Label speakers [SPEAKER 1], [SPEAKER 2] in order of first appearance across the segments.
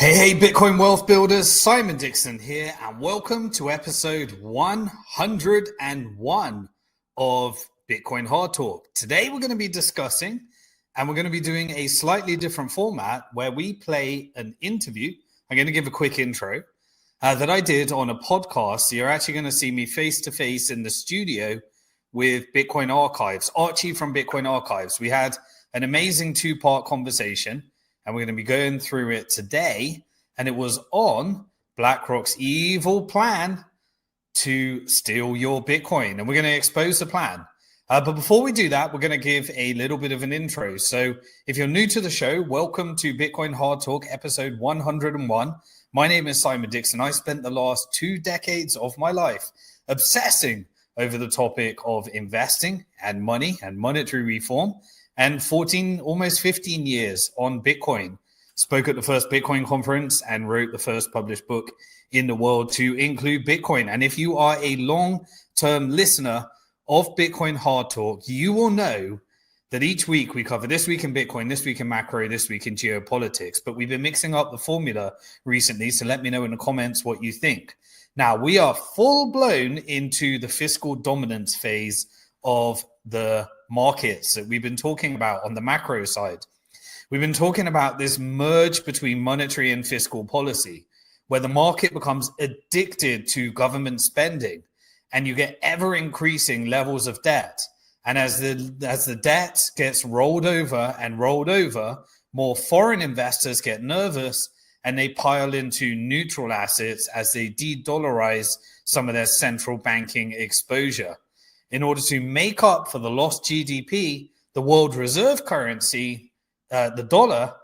[SPEAKER 1] Hey, Bitcoin wealth builders, Simon Dixon here, and welcome to episode 101 of Bitcoin Hard Talk. Today we're going to be discussing, and we're going to be doing a slightly different format where we play an interview. I'm going to give a quick intro that I did on a podcast. So you're actually going to see me face to face in the studio with Bitcoin Archives, Archie from Bitcoin Archives. We had an amazing two-part conversation, and we're going to be going through it today. And it was on BlackRock's evil plan to steal your Bitcoin. And we're going to expose the plan. But before we do that, we're going to give a little bit of an intro. So if you're new to the show, welcome to Bitcoin Hard Talk, episode 101. My name is Simon Dixon. I spent the last 2 decades of my life obsessing over the topic of investing and money and monetary reform, and almost 15 years on Bitcoin. Spoke at the first Bitcoin conference and wrote the first published book in the world to include Bitcoin. And if you are a long-term listener of Bitcoin Hard Talk, you will know that each week we cover this week in Bitcoin, this week in macro, this week in geopolitics. But we've been mixing up the formula recently, so let me know in the comments what you think. Now, we are full-blown into the fiscal dominance phase of the markets that we've been talking about on the macro side. We've been talking about this merge between monetary and fiscal policy, where the market becomes addicted to government spending and you get ever increasing levels of debt. And as the debt gets rolled over, more foreign investors get nervous and they pile into neutral assets as they de-dollarize some of their central banking exposure. In order to make up for the lost GDP, the world reserve currency, the dollar,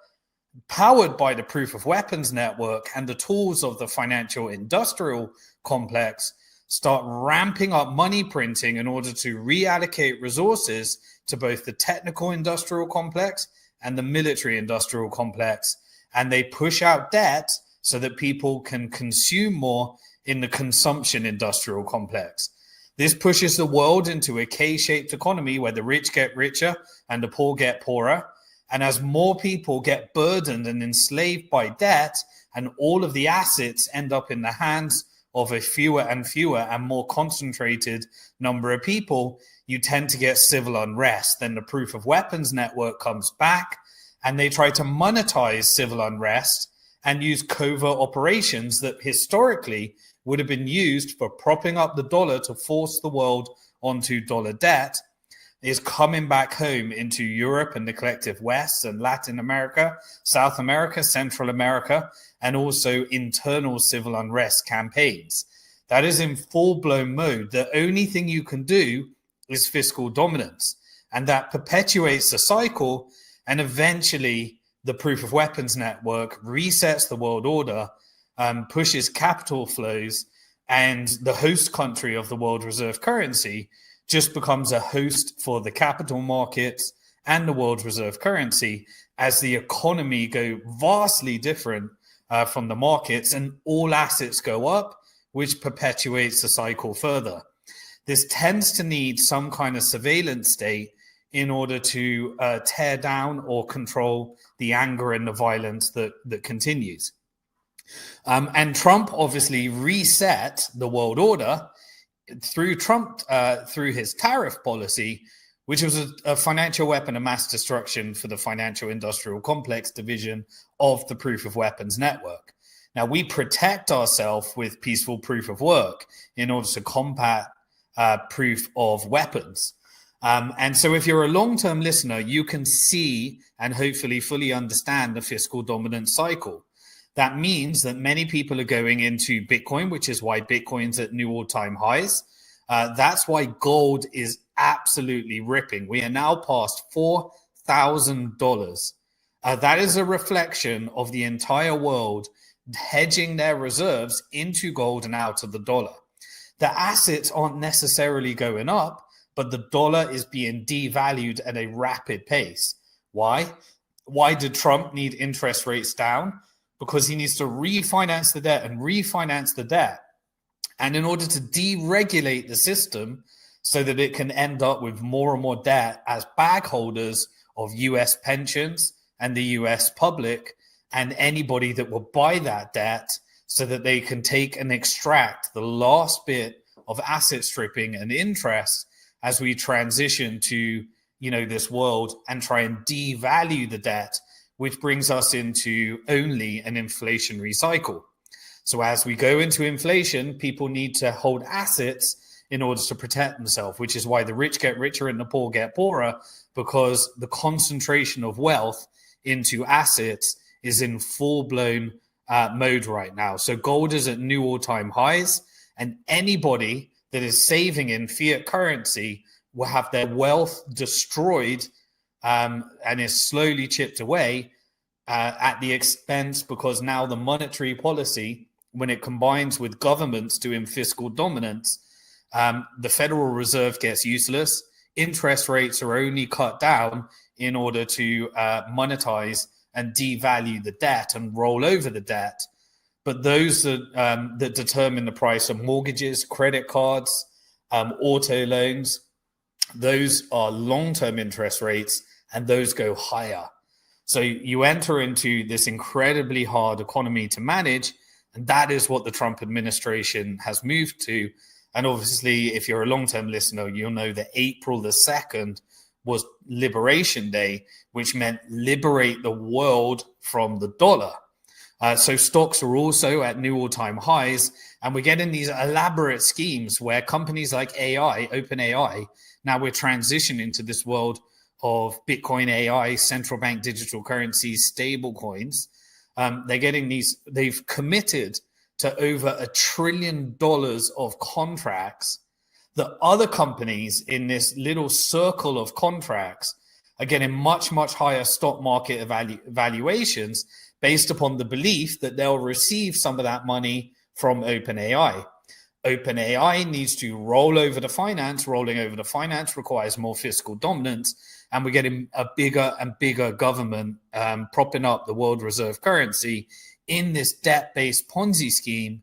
[SPEAKER 1] powered by the proof of weapons network and the tools of the financial industrial complex, start ramping up money printing in order to reallocate resources to both the technical industrial complex and the military industrial complex. And they push out debt so that people can consume more in the consumption industrial complex. This pushes the world into a K-shaped economy where the rich get richer and the poor get poorer. And as more people get burdened and enslaved by debt, and all of the assets end up in the hands of a fewer and more concentrated number of people, you tend to get civil unrest. Then the proof of weapons network comes back, and they try to monetize civil unrest and use covert operations that historically would have been used for propping up the dollar to force the world onto dollar debt, is coming back home into Europe and the collective West and Latin America, South America, Central America, and also internal civil unrest campaigns. That is in full-blown mode. The only thing you can do is fiscal dominance, and that perpetuates the cycle, and eventually the proof of weapons network resets the world order, pushes capital flows, and the host country of the world reserve currency just becomes a host for the capital markets and the world reserve currency as the economy go vastly different from the markets, and all assets go up, which perpetuates the cycle further. This tends to need some kind of surveillance state in order to tear down or control the anger and the violence that continues. And Trump obviously reset the world order through his tariff policy, which was a financial weapon of mass destruction for the financial industrial complex division of the proof of weapons network. Now, we protect ourselves with peaceful proof of work in order to combat proof of weapons. And so if you're a long-term listener, you can see and hopefully fully understand the fiscal dominance cycle. That means that many people are going into Bitcoin, which is why Bitcoin's at new all-time highs. That's why gold is absolutely ripping. We are now past $4,000. That is a reflection of the entire world hedging their reserves into gold and out of the dollar. The assets aren't necessarily going up, but the dollar is being devalued at a rapid pace. Why? Why did Trump need interest rates down? Because he needs to refinance the debt and refinance the debt. And in order to deregulate the system so that it can end up with more and more debt as bag holders of US pensions and the US public, and anybody that will buy that debt so that they can take and extract the last bit of asset stripping and interest as we transition to, this world and try and devalue the debt, which brings us into only an inflationary cycle. So as we go into inflation, people need to hold assets in order to protect themselves, which is why the rich get richer and the poor get poorer, because the concentration of wealth into assets is in full-blown mode right now. So gold is at new all-time highs, and anybody that is saving in fiat currency will have their wealth destroyed and is slowly chipped away at the expense, because now the monetary policy, when it combines with governments doing fiscal dominance, the Federal Reserve gets useless. Interest rates are only cut down in order to monetize and devalue the debt and roll over the debt. But those that determine the price of mortgages, credit cards, auto loans, those are long-term interest rates, and those go higher. So you enter into this incredibly hard economy to manage, and that is what the Trump administration has moved to. And obviously, if you're a long-term listener, you'll know that April the 2nd was Liberation Day, which meant liberate the world from the dollar. So stocks are also at new all-time highs, and we're getting these elaborate schemes where companies like OpenAI, now we're transitioning to this world of Bitcoin AI, central bank digital currencies, stable coins. They've committed to over $1 trillion of contracts that other companies in this little circle of contracts are getting much, much higher stock market valuations based upon the belief that they'll receive some of that money from OpenAI. OpenAI needs to roll over the finance. Rolling over the finance requires more fiscal dominance, and we're getting a bigger and bigger government propping up the world reserve currency in this debt-based Ponzi scheme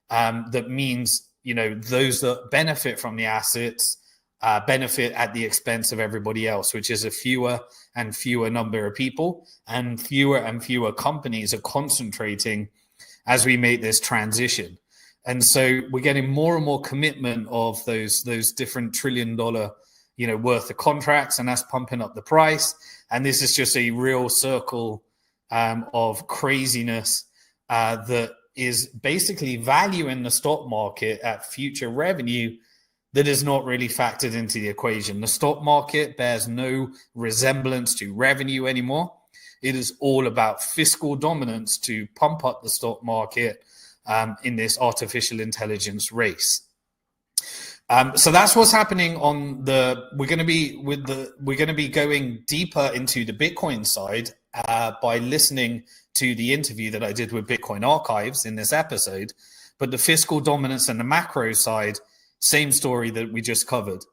[SPEAKER 1] that means, those that benefit from the assets benefit at the expense of everybody else, which is a fewer and fewer number of people, and fewer companies are concentrating as we make this transition. And so we're getting more and more commitment of those different $1 trillion, worth of contracts, and that's pumping up the price. And this is just a real circle of craziness that is basically valuing the stock market at future revenue that is not really factored into the equation. The stock market bears no resemblance to revenue anymore. It is all about fiscal dominance to pump up the stock market in this artificial intelligence race. So that's what's happening on the. We're going to be going deeper into the Bitcoin side by listening to the interview that I did with Bitcoin Archives in this episode. But the fiscal dominance and the macro side, same story that we just covered.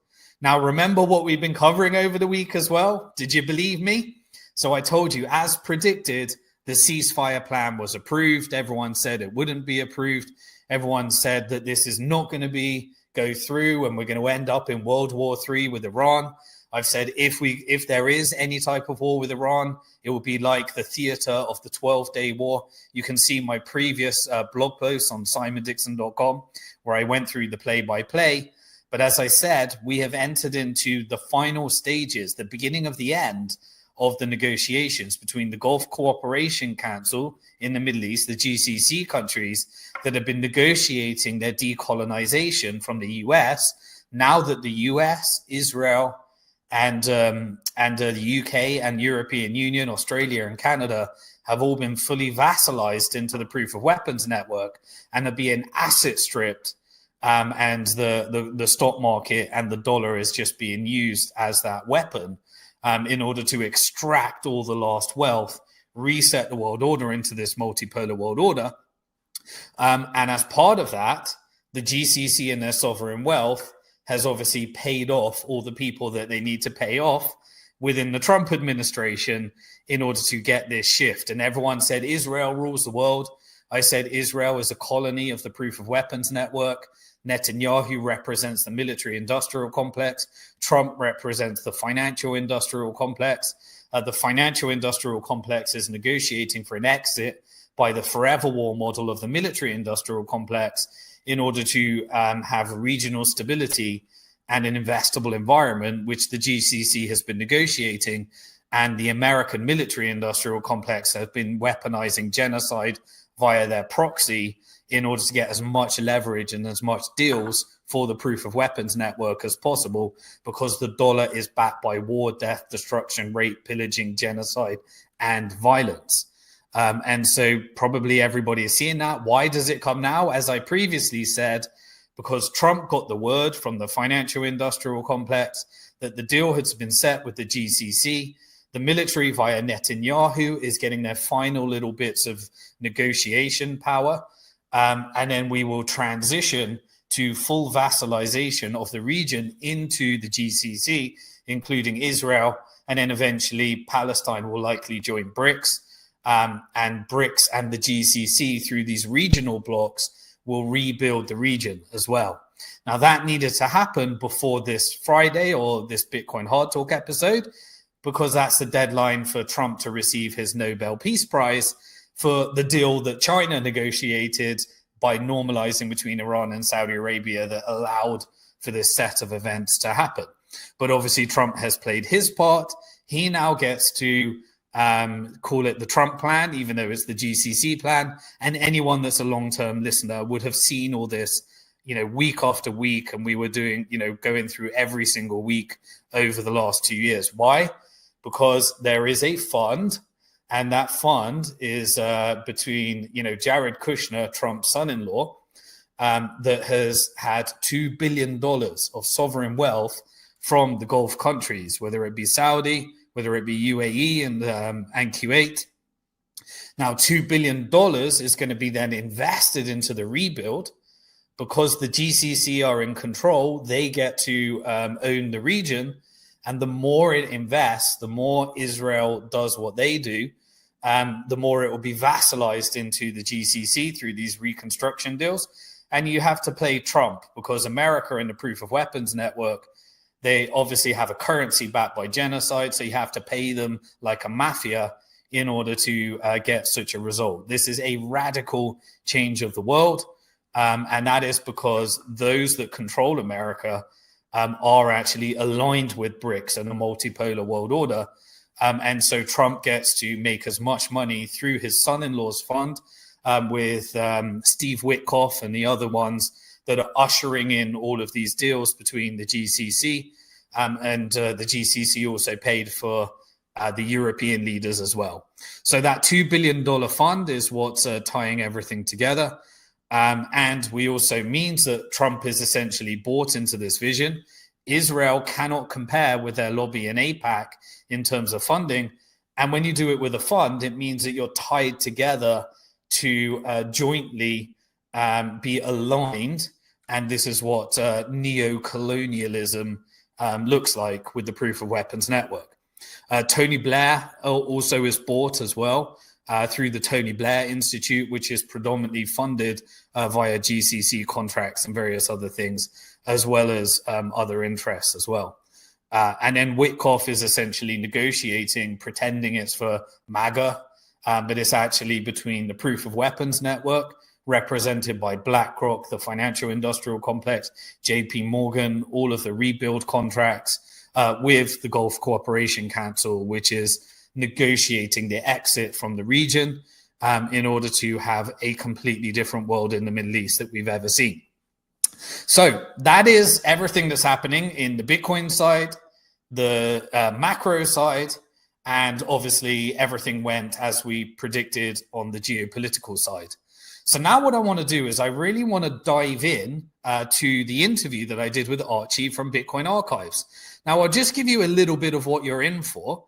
[SPEAKER 1] Now, remember what we've been covering over the week as well? Did you believe me? So I told you, as predicted, the ceasefire plan was approved. Everyone said it wouldn't be approved. Everyone said that this is not going to go through and we're going to end up in World War III with Iran. I've said if there is any type of war with Iran, it will be like the theater of the 12-day war. You can see my previous blog post on simondixon.com where I went through the play-by-play. But as I said, we have entered into the final stages, the beginning of the end of the negotiations between the Gulf Cooperation Council in the Middle East, the GCC countries that have been negotiating their decolonization from the US. Now that the US, Israel, and the UK and European Union, Australia and Canada have all been fully vassalized into the proof of weapons network and are being asset stripped, and the stock market and the dollar is just being used as that weapon in order to extract all the lost wealth, reset the world order into this multipolar world order. And as part of that, the GCC and their sovereign wealth has obviously paid off all the people that they need to pay off within the Trump administration in order to get this shift. And everyone said Israel rules the world. I said Israel is a colony of the proof of weapons network. Netanyahu represents the military industrial complex. Trump represents the financial industrial complex. the financial industrial complex is negotiating for an exit by the forever war model of the military industrial complex in order to have regional stability and an investable environment, which the GCC has been negotiating. And the American military industrial complex has been weaponizing genocide via their proxy in order to get as much leverage and as much deals for the proof of weapons network as possible, because the dollar is backed by war, death, destruction, rape, pillaging, genocide, and violence. And so probably everybody is seeing that. Why does it come now? As I previously said, because Trump got the word from the financial industrial complex that the deal has been set with the GCC. The military via Netanyahu is getting their final little bits of negotiation power. And then we will transition to full vassalization of the region into the GCC, including Israel. And then eventually Palestine will likely join BRICS. And BRICS and the GCC through these regional blocks will rebuild the region as well. Now that needed to happen before this Friday or this Bitcoin Hard Talk episode, because that's the deadline for Trump to receive his Nobel Peace Prize for the deal that China negotiated by normalizing between Iran and Saudi Arabia that allowed for this set of events to happen. But obviously Trump has played his part. He now gets to call it the Trump plan, even though it's the GCC plan. And anyone that's a long-term listener would have seen all this, week after week. And we were doing, going through every single week over the last 2 years. Why? Because there is a fund, and that fund is between, Jared Kushner, Trump's son-in-law, that has had $2 billion of sovereign wealth from the Gulf countries, whether it be Saudi, whether it be UAE and Kuwait. Now, $2 billion is going to be then invested into the rebuild. Because the GCC are in control, they get to own the region. And the more it invests, the more Israel does what they do, the more it will be vassalized into the GCC through these reconstruction deals. And you have to play Trump, because America and the proof of weapons network, they obviously have a currency backed by genocide. So you have to pay them like a mafia in order to get such a result. This is a radical change of the world. And that is because those that control America are actually aligned with BRICS and a multipolar world order. And so Trump gets to make as much money through his son-in-law's fund with Steve Witkoff and the other ones that are ushering in all of these deals between the GCC. And the GCC also paid for the European leaders as well. So that $2 billion fund is what's tying everything together. And we also means that Trump is essentially bought into this vision. Israel cannot compare with their lobby in AIPAC in terms of funding. And when you do it with a fund, it means that you're tied together to jointly be aligned. And this is what neo-colonialism looks like with the Proof of Weapons Network. Tony Blair also is bought as well through the Tony Blair Institute, which is predominantly funded via GCC contracts and various other things, as well as other interests as well. And then Witkoff is essentially negotiating, pretending it's for MAGA, but it's actually between the Proof of Weapons Network, represented by BlackRock, the financial industrial complex, JP Morgan, all of the rebuild contracts, with the Gulf Cooperation Council, which is negotiating the exit from the region in order to have a completely different world in the Middle East that we've ever seen. So that is everything that's happening in the Bitcoin side, the macro side, and obviously everything went as we predicted on the geopolitical side. So now what I want to do is I really want to dive in to the interview that I did with Archie from Bitcoin Archives. Now, I'll just give you a little bit of what you're in for.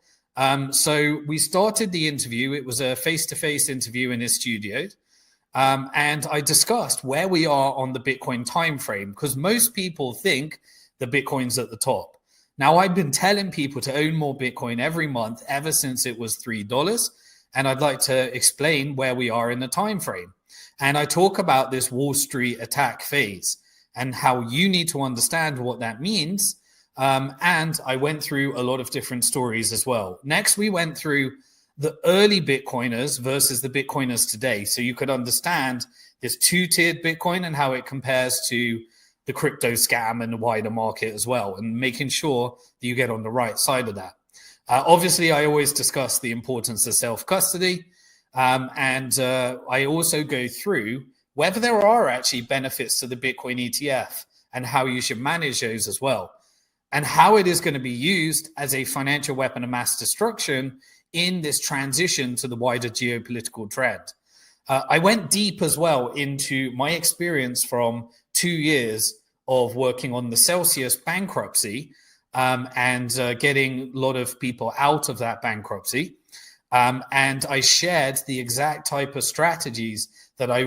[SPEAKER 1] So we started the interview. It was a face-to-face interview in his studio. And I discussed where we are on the Bitcoin timeframe, because most people think the Bitcoin's at the top. Now, I've been telling people to own more Bitcoin every month ever since it was $3. And I'd like to explain where we are in the timeframe. And I talk about this Wall Street attack phase and how you need to understand what that means And I went through a lot of different stories as well. Next, we went through the early Bitcoiners versus the Bitcoiners today. So you could understand this two-tiered Bitcoin and how it compares to the crypto scam and the wider market as well, and making sure that you get on the right side of that. Obviously, I always discuss the importance of self-custody. And I also go through whether there are actually benefits to the Bitcoin ETF and how you should manage those as well, and how it is going to be used as a financial weapon of mass destruction in this transition to the wider geopolitical trend. I went deep as well into my experience from 2 years of working on the Celsius bankruptcy and getting a lot of people out of that bankruptcy. And I shared the exact type of strategies that I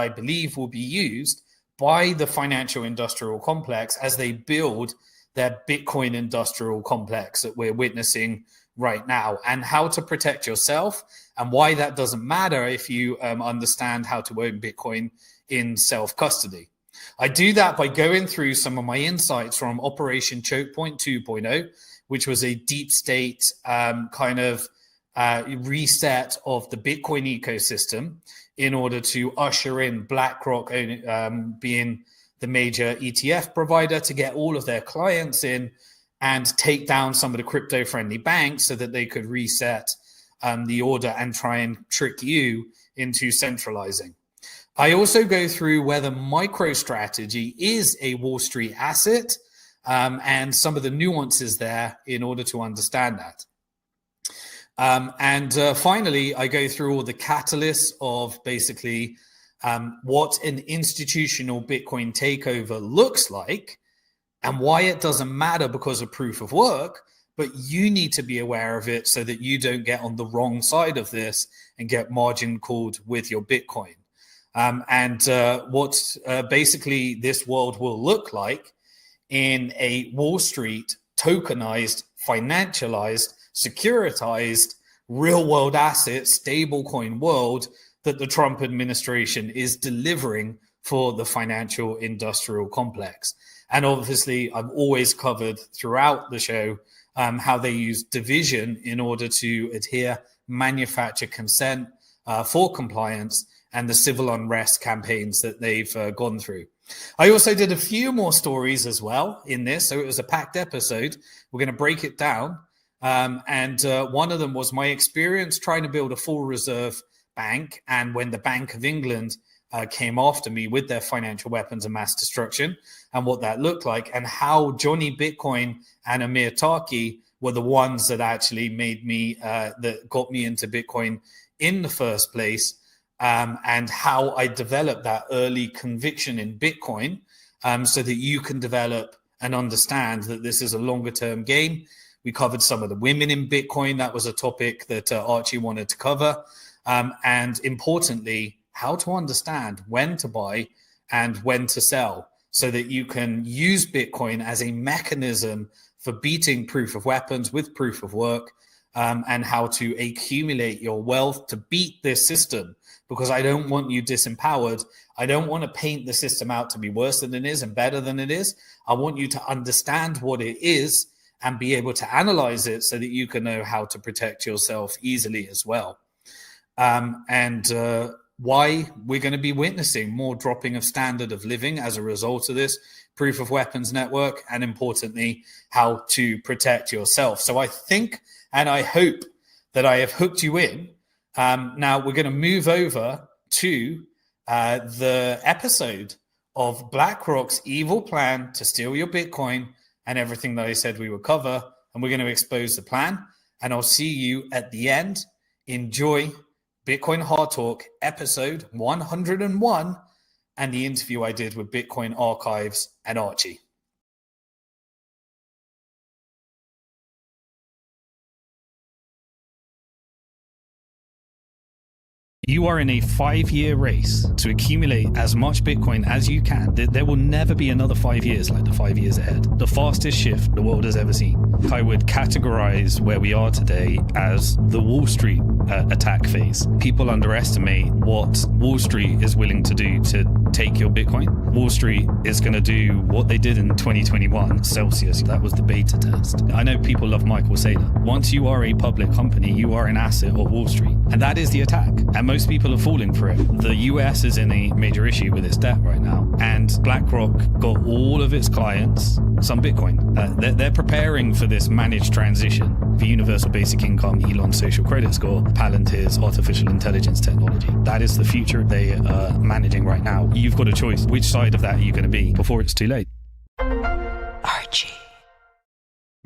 [SPEAKER 1] believe will be used by the financial industrial complex as they build their Bitcoin industrial complex that we're witnessing right now, and how to protect yourself, and why that doesn't matter if you understand how to own Bitcoin in self-custody. I do that by going through some of my insights from Operation Choke Point 2.0, which was a deep state kind of reset of the Bitcoin ecosystem in order to usher in BlackRock being the major ETF provider to get all of their clients in and take down some of the crypto-friendly banks so that they could reset the order and try and trick you into centralizing. I also go through whether MicroStrategy is a Wall Street asset and some of the nuances there in order to understand that. And finally, I go through all the catalysts of basically what an institutional Bitcoin takeover looks like and why it doesn't matter because of proof of work, but you need to be aware of it so that you don't get on the wrong side of this and get margin called with your Bitcoin. And what basically this world will look like in a Wall Street tokenized, financialized, securitized, real world asset, stablecoin world that the Trump administration is delivering for the financial industrial complex. And obviously, I've always covered throughout the show how they use division in order to adhere, manufacture consent for compliance, and the civil unrest campaigns that they've gone through. I also did a few more stories as well in this, so it was a packed episode. We're going to break it down. And one of them was my experience trying to build a full reserve bank, and when the Bank of England came after me with their financial weapons of mass destruction, and what that looked like, and how Johnny Bitcoin and Amir Taki were the ones that actually made me, that got me into Bitcoin in the first place, and how I developed that early conviction in Bitcoin so that you can develop and understand that this is a longer term game. We covered some of the women in Bitcoin. That was a topic that Archie wanted to cover. And importantly, how to understand when to buy and when to sell so that you can use Bitcoin as a mechanism for beating proof of weapons with proof of work, and how to accumulate your wealth to beat this system. Because I don't want you disempowered. I don't want to paint the system out to be worse than it is and better than it is. I want you to understand what it is and be able to analyze it so that you can know how to protect yourself easily as well. And why we're going to be witnessing more dropping of standard of living as a result of this proof of weapons network, and importantly, how to protect yourself. So I think, and I hope that I have hooked you in. Now we're going to move over to the episode of BlackRock's evil plan to steal your Bitcoin and everything that I said we would cover. And we're going to expose the plan. And I'll see you at the end. Enjoy Bitcoin Hard Talk episode 101 and the interview I did with Bitcoin Archives and Archie. You are in a 5-year race to accumulate as much Bitcoin as you can. There will never be another 5 years like the 5 years ahead. The fastest shift the world has ever seen. I would categorize where we are today as the Wall Street attack phase. People underestimate what Wall Street is willing to do to take your Bitcoin. Wall Street is going to do what they did in 2021, Celsius. That was the beta test. I know people love Michael Saylor. Once you are a public company, you are an asset of Wall Street. And that is the attack. And most people are falling for it. The US is in a major issue with its debt right now. And BlackRock got all of its clients some Bitcoin. They're preparing for this managed transition for universal basic income, Elon's social credit score, Palantir's artificial intelligence technology. That is the future they are managing right now. You've got a choice. Which side of that are you going to be before it's too late?
[SPEAKER 2] Archie.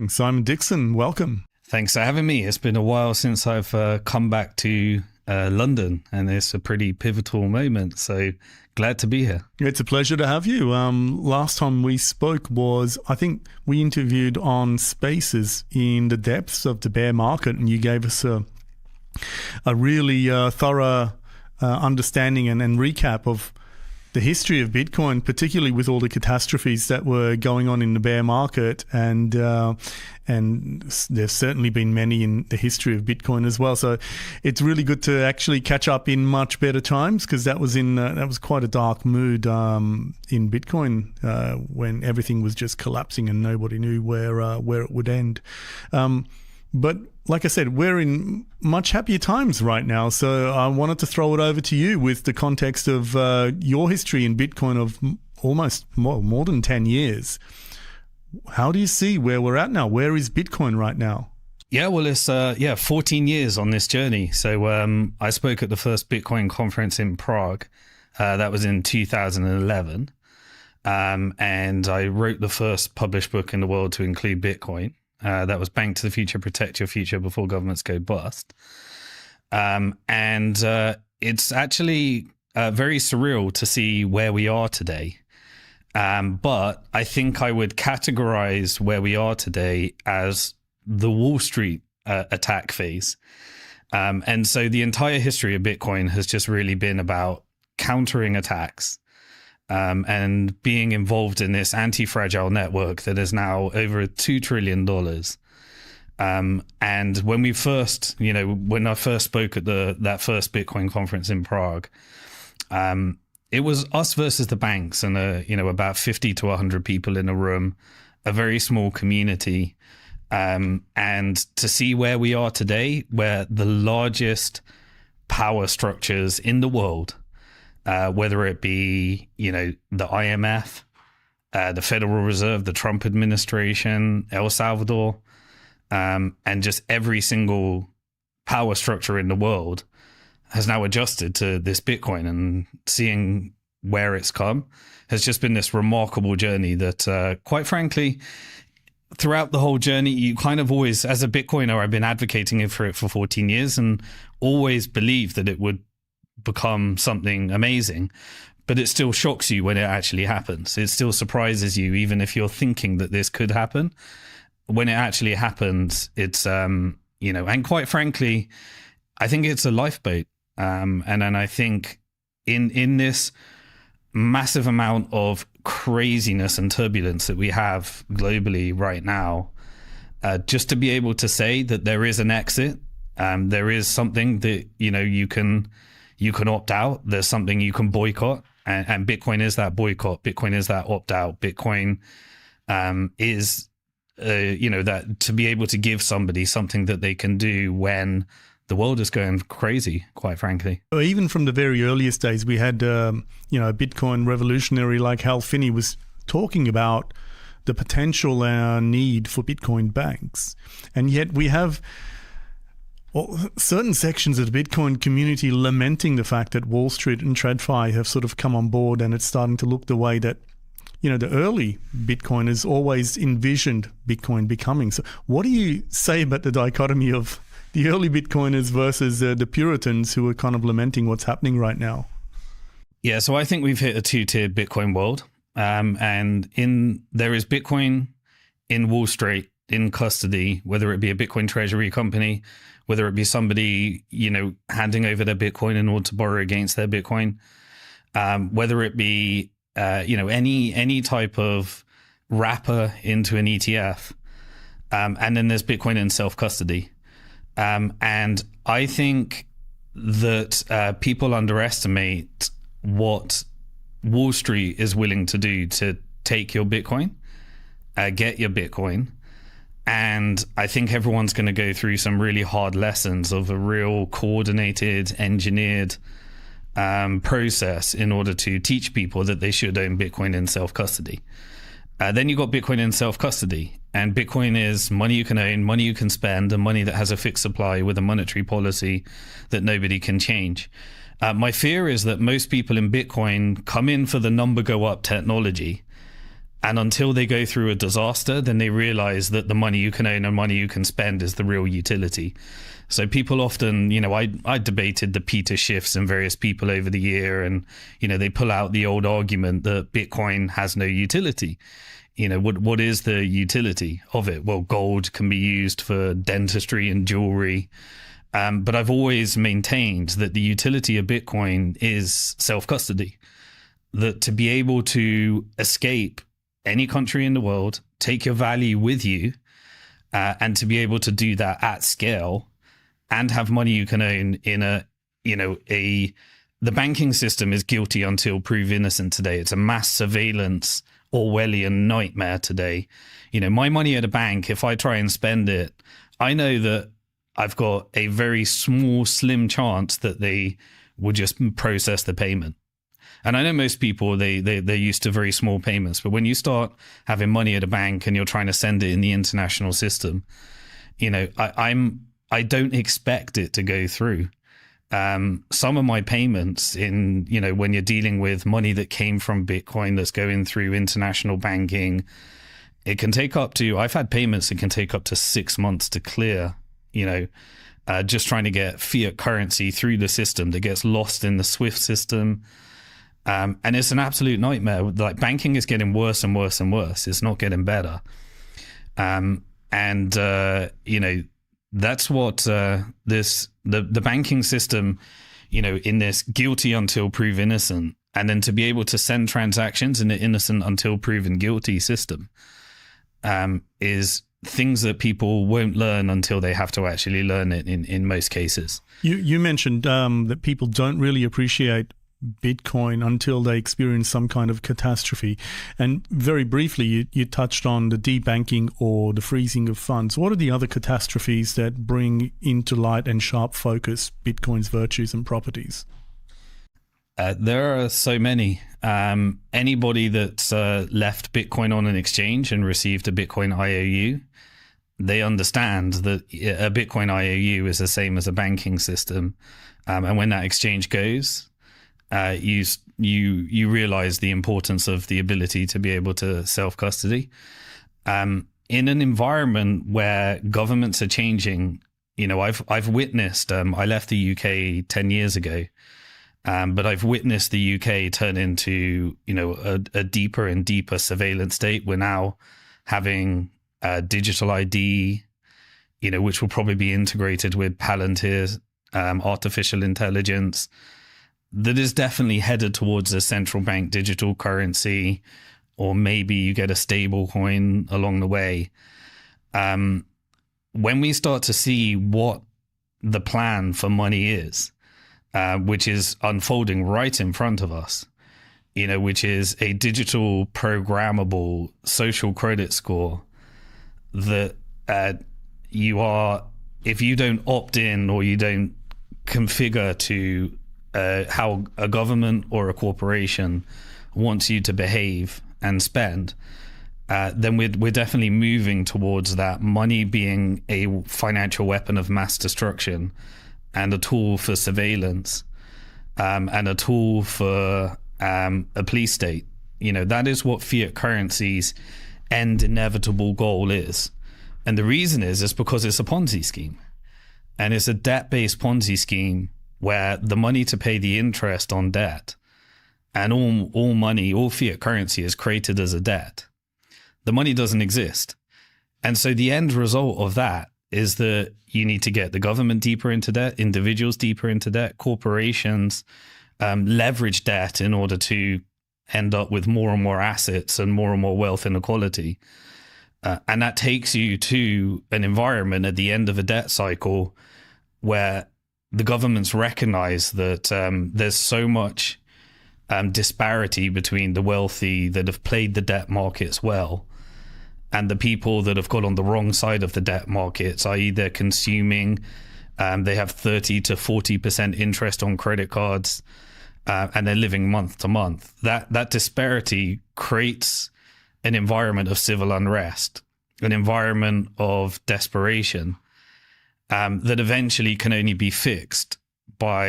[SPEAKER 3] Simon Dixon, welcome.
[SPEAKER 1] Thanks for having me. It's been a while since I've come back to London, and it's a pretty pivotal moment. So glad to be here.
[SPEAKER 3] It's a pleasure to have you. Last time we spoke was, I think we interviewed on Spaces in the depths of the bear market, and you gave us a really thorough understanding and recap of the history of Bitcoin, particularly with all the catastrophes that were going on in the bear market, and there's certainly been many in the history of Bitcoin as well. So it's really good to actually catch up in much better times, because that was quite a dark mood in Bitcoin when everything was just collapsing and nobody knew where it would end. But like I said, we're in much happier times right now. So I wanted to throw it over to you with the context of your history in Bitcoin of almost more than 10 years. How do you see where we're at now? Where is Bitcoin right now?
[SPEAKER 1] Yeah, well, it's 14 years on this journey. So I spoke at the first Bitcoin conference in Prague. That was in 2011. And I wrote the first published book in the world to include Bitcoin. That was Bank to the Future, Protect Your Future Before Governments Go Bust. And it's actually very surreal to see where we are today. But I think I would categorize where we are today as the Wall Street attack phase. And so the entire history of Bitcoin has just really been about countering attacks. And being involved in this anti-fragile network that is now over $2 trillion. And when we first, when I first spoke at that first Bitcoin conference in Prague, it was us versus the banks, and about 50 to 100 people in a room, a very small community. And to see where we are today, where the largest power structures in the world, whether it be, the IMF, the Federal Reserve, the Trump administration, El Salvador, and just every single power structure in the world has now adjusted to this Bitcoin, and seeing where it's come has just been this remarkable journey that, quite frankly, throughout the whole journey, you kind of always, as a Bitcoiner, I've been advocating for it for 14 years and always believed that it would become something amazing, but it still shocks you when it actually happens. It still surprises you, even if you're thinking that this could happen. When it actually happens, it's and quite frankly, I think it's a lifeboat. And then I think in this massive amount of craziness and turbulence that we have globally right now, just to be able to say that there is an exit, there is something that you can opt out. There's something you can boycott, and Bitcoin is that boycott. Bitcoin is that opt out. Bitcoin is, that to be able to give somebody something that they can do when the world is going crazy, quite frankly.
[SPEAKER 3] Even from the very earliest days, we had, a Bitcoin revolutionary like Hal Finney was talking about the potential need for Bitcoin banks. And yet we have certain sections of the Bitcoin community lamenting the fact that Wall Street and TradFi have sort of come on board, and it's starting to look the way that, the early Bitcoiners always envisioned Bitcoin becoming. So what do you say about the dichotomy of the early Bitcoiners versus the Puritans who are kind of lamenting what's happening right now?
[SPEAKER 1] Yeah, so I think we've hit a two-tiered Bitcoin world. And there is Bitcoin in Wall Street in custody, whether it be a Bitcoin treasury company, whether it be somebody, handing over their Bitcoin in order to borrow against their Bitcoin, whether it be, any type of wrapper into an ETF. And then there's Bitcoin in self-custody. And I think that people underestimate what Wall Street is willing to do to take your Bitcoin, get your Bitcoin. And I think everyone's going to go through some really hard lessons of a real coordinated, engineered process in order to teach people that they should own Bitcoin in self-custody. Then you got Bitcoin in self-custody, and Bitcoin is money you can own, money you can spend, and money that has a fixed supply with a monetary policy that nobody can change. My fear is that most people in Bitcoin come in for the number go up technology, and until they go through a disaster, then they realize that the money you can own and money you can spend is the real utility. So people often, I debated the Peter Schiffs and various people over the year, and, they pull out the old argument that Bitcoin has no utility. What is the utility of it? Well, gold can be used for dentistry and jewelry. But I've always maintained that the utility of Bitcoin is self-custody, that to be able to escape any country in the world, take your value with you, and to be able to do that at scale and have money you can own in the banking system is guilty until proved innocent today. It's a mass surveillance Orwellian nightmare today. My money at a bank, if I try and spend it, I know that I've got a very small, slim chance that they will just process the payment. And I know most people, they're used to very small payments, but when you start having money at a bank and you're trying to send it in the international system, I don't expect it to go through. Some of my payments when you're dealing with money that came from Bitcoin that's going through international banking, it can take I've had payments that can take up to 6 months to clear, just trying to get fiat currency through the system that gets lost in the SWIFT system. And it's an absolute nightmare. Like, banking is getting worse and worse and worse. It's not getting better. That's what the banking system, in this guilty until proven innocent, and then to be able to send transactions in the innocent until proven guilty system, is things that people won't learn until they have to actually learn it in most cases.
[SPEAKER 3] You mentioned that people don't really appreciate Bitcoin until they experience some kind of catastrophe. And very briefly, you touched on the debanking or the freezing of funds. What are the other catastrophes that bring into light and sharp focus Bitcoin's virtues and properties?
[SPEAKER 1] There are so many. Anybody that's left Bitcoin on an exchange and received a Bitcoin IOU, they understand that a Bitcoin IOU is the same as a banking system. And when that exchange goes, you realize the importance of the ability to be able to self-custody. In an environment where governments are changing, I've witnessed, I left the UK 10 years ago, but I've witnessed the UK turn into, a deeper and deeper surveillance state. We're now having digital ID, which will probably be integrated with Palantir's artificial intelligence. That is definitely headed towards a central bank digital currency, or maybe you get a stable coin along the way. When we start to see what the plan for money is, which is unfolding right in front of us, which is a digital programmable social credit score that if you don't opt in or you don't configure to how a government or a corporation wants you to behave and spend, then we're definitely moving towards that money being a financial weapon of mass destruction and a tool for surveillance, and a tool for a police state. That is what fiat currency's end inevitable goal is. And the reason is because it's a Ponzi scheme, and it's a debt-based Ponzi scheme where the money to pay the interest on debt, and all money, all fiat currency is created as a debt. The money doesn't exist. And so the end result of that is that you need to get the government deeper into debt, individuals deeper into debt, corporations leverage debt in order to end up with more and more assets and more wealth inequality. And that takes you to an environment at the end of a debt cycle where the governments recognize that there's so much disparity between the wealthy that have played the debt markets well and the people that have got on the wrong side of the debt markets, i.e. they're consuming, they have 30 to 40% interest on credit cards, and they're living month to month. That disparity creates an environment of civil unrest, an environment of desperation that eventually can only be fixed by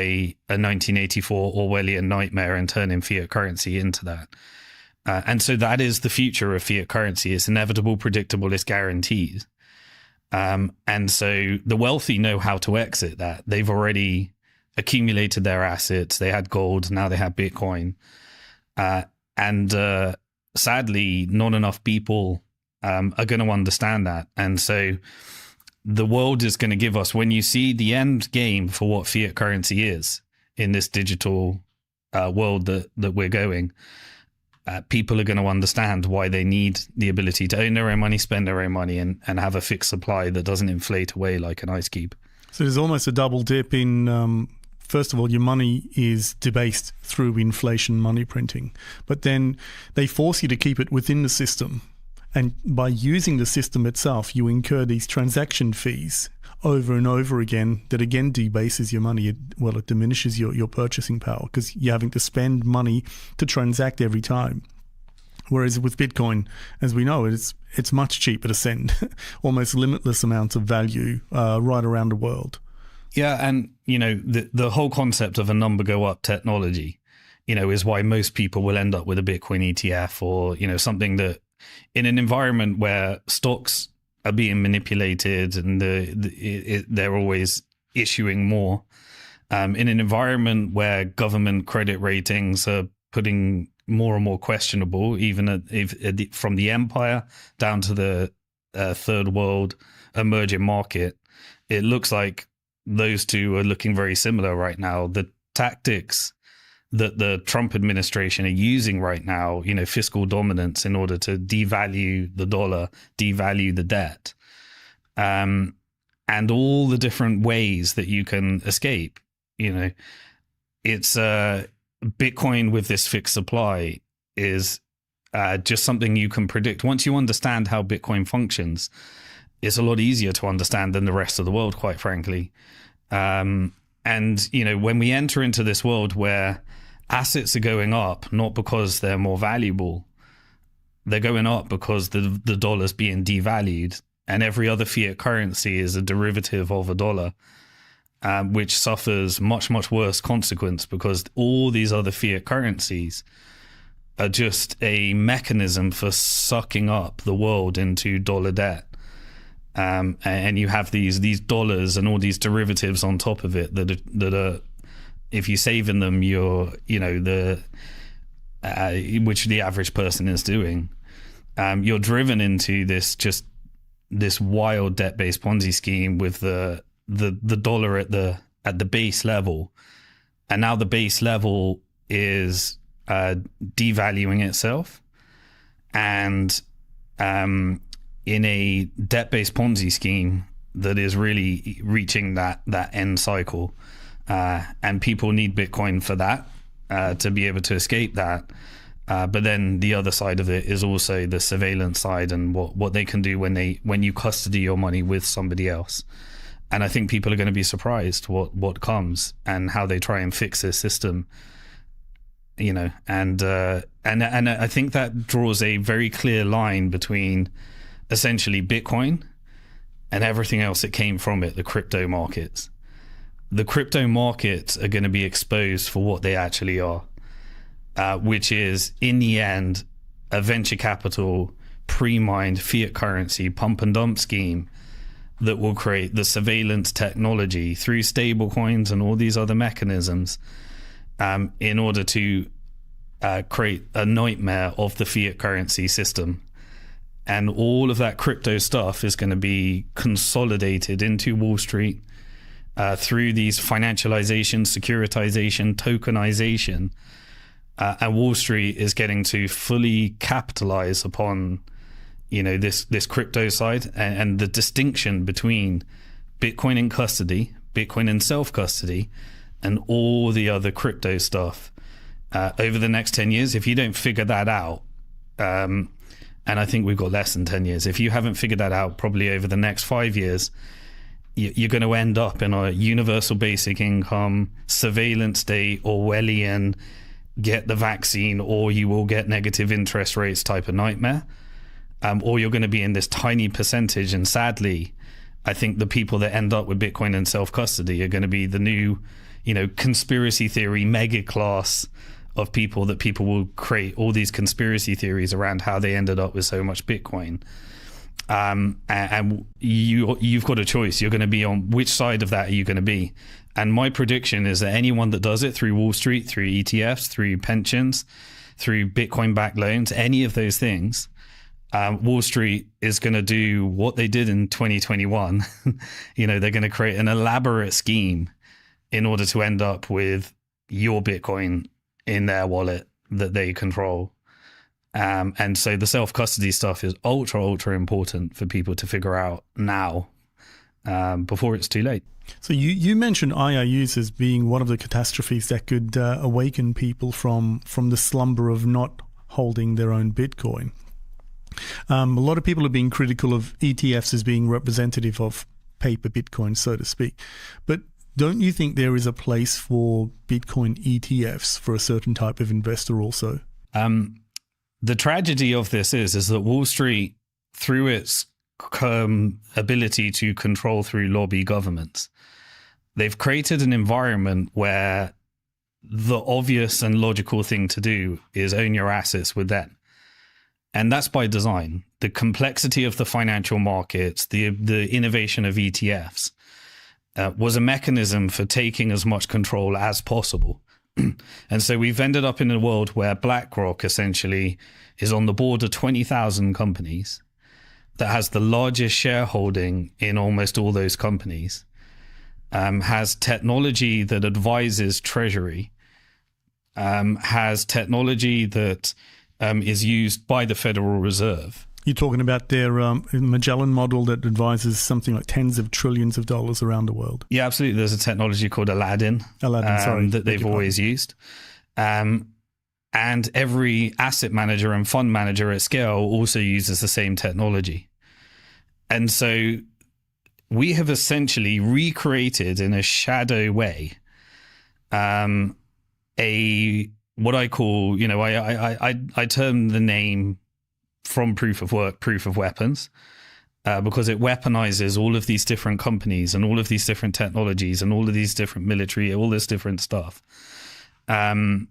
[SPEAKER 1] a 1984 Orwellian nightmare and turning fiat currency into that. And so that is the future of fiat currency. It's inevitable, predictable, it's guaranteed. And so the wealthy know how to exit that. They've already accumulated their assets. They had gold, now they have Bitcoin. And sadly, not enough people are going to understand that. And so the world is going to give us, when you see the end game for what fiat currency is in this digital world that we're going, people are going to understand why they need the ability to own their own money, spend their own money, and have a fixed supply that doesn't inflate away like an ice cube.
[SPEAKER 3] So there's almost a double dip in, first of all, your money is debased through inflation money printing, but then they force you to keep it within the system. And by using the system itself, you incur these transaction fees over and over again that again debases your money. It diminishes your purchasing power because you're having to spend money to transact every time. Whereas with Bitcoin, as we know, it's much cheaper to send almost limitless amounts of value right around the world.
[SPEAKER 1] Yeah, and the whole concept of a number go up technology, is why most people will end up with a Bitcoin ETF or something that, in an environment where stocks are being manipulated and they're always issuing more, in an environment where government credit ratings are putting more and more questionable, even from the empire down to the third world emerging market, it looks like those two are looking very similar right now. The tactics that the Trump administration are using right now, fiscal dominance in order to devalue the dollar, devalue the debt, and all the different ways that you can escape. It's Bitcoin with this fixed supply is just something you can predict. Once you understand how Bitcoin functions, it's a lot easier to understand than the rest of the world, quite frankly. And when we enter into this world where assets are going up, not because they're more valuable, they're going up because the dollar's being devalued, and every other fiat currency is a derivative of a dollar, which suffers much worse consequence because all these other fiat currencies are just a mechanism for sucking up the world into dollar debt. And you have these dollars and all these derivatives on top of it that are if you save in them, you're which the average person is doing, you're driven into this wild debt-based Ponzi scheme with the dollar at the base level, and now the base level is devaluing itself, and in a debt-based Ponzi scheme that is really reaching that end cycle. And people need Bitcoin for that, to be able to escape that. But then the other side of it is also the surveillance side and what they can do when you custody your money with somebody else. And I think people are going to be surprised what comes and how they try and fix this system. And I think that draws a very clear line between essentially Bitcoin and everything else that came from it, the crypto markets. The crypto markets are going to be exposed for what they actually are, which is, in the end, a venture capital, pre-mined fiat currency pump and dump scheme that will create the surveillance technology through stable coins and all these other mechanisms in order to create a nightmare of the fiat currency system.
[SPEAKER 4] And all of that crypto stuff is going to be consolidated into Wall Street through these financialization, securitization, tokenization. And Wall Street is getting to fully capitalize upon, this crypto side and the distinction between Bitcoin in custody, Bitcoin in self-custody, and all the other crypto stuff. Over the next 10 years, if you don't figure that out, and I think we've got less than 10 years, if you haven't figured that out, probably over the next 5 years, you're going to end up in a universal basic income, surveillance state, Orwellian, get the vaccine or you will get negative interest rates type of nightmare. Or you're going to be in this tiny percentage. And sadly, I think the people that end up with Bitcoin and self-custody are going to be the new, conspiracy theory mega class of people that people will create all these conspiracy theories around how they ended up with so much Bitcoin. And you've got a choice. You're going to be on which side of that are you going to be? And my prediction is that anyone that does it through Wall Street, through ETFs, through pensions, through Bitcoin-backed loans, any of those things, Wall Street is going to do what they did in 2021. They're going to create an elaborate scheme in order to end up with your Bitcoin in their wallet that they control. And so the self-custody stuff is ultra important for people to figure out now, before it's too late.
[SPEAKER 3] So you mentioned IOUs as being one of the catastrophes that could awaken people from the slumber of not holding their own Bitcoin. A lot of people are being critical of ETFs as being representative of paper Bitcoin, so to speak. But don't you think there is a place for Bitcoin ETFs for a certain type of investor also?
[SPEAKER 4] The tragedy of this is that Wall Street, through its ability to control through lobby governments, they've created an environment where the obvious and logical thing to do is own your assets with them. And that's by design. The complexity of the financial markets, the innovation of ETFs was a mechanism for taking as much control as possible. And so we've ended up in a world where BlackRock essentially is on the board of 20,000 companies, that has the largest shareholding in almost all those companies, has technology that advises Treasury, has technology that is used by the Federal Reserve.
[SPEAKER 3] You're talking about their Magellan model that advises something like tens of trillions of dollars around the world.
[SPEAKER 4] Yeah, absolutely. There's a technology called Aladdin that they've always used. And every asset manager and fund manager at scale also uses the same technology. And so we have essentially recreated in a shadow way what I call, I term the name from proof of work, proof of weapons, because it weaponizes all of these different companies and all of these different technologies and all of these different military, all this different stuff. And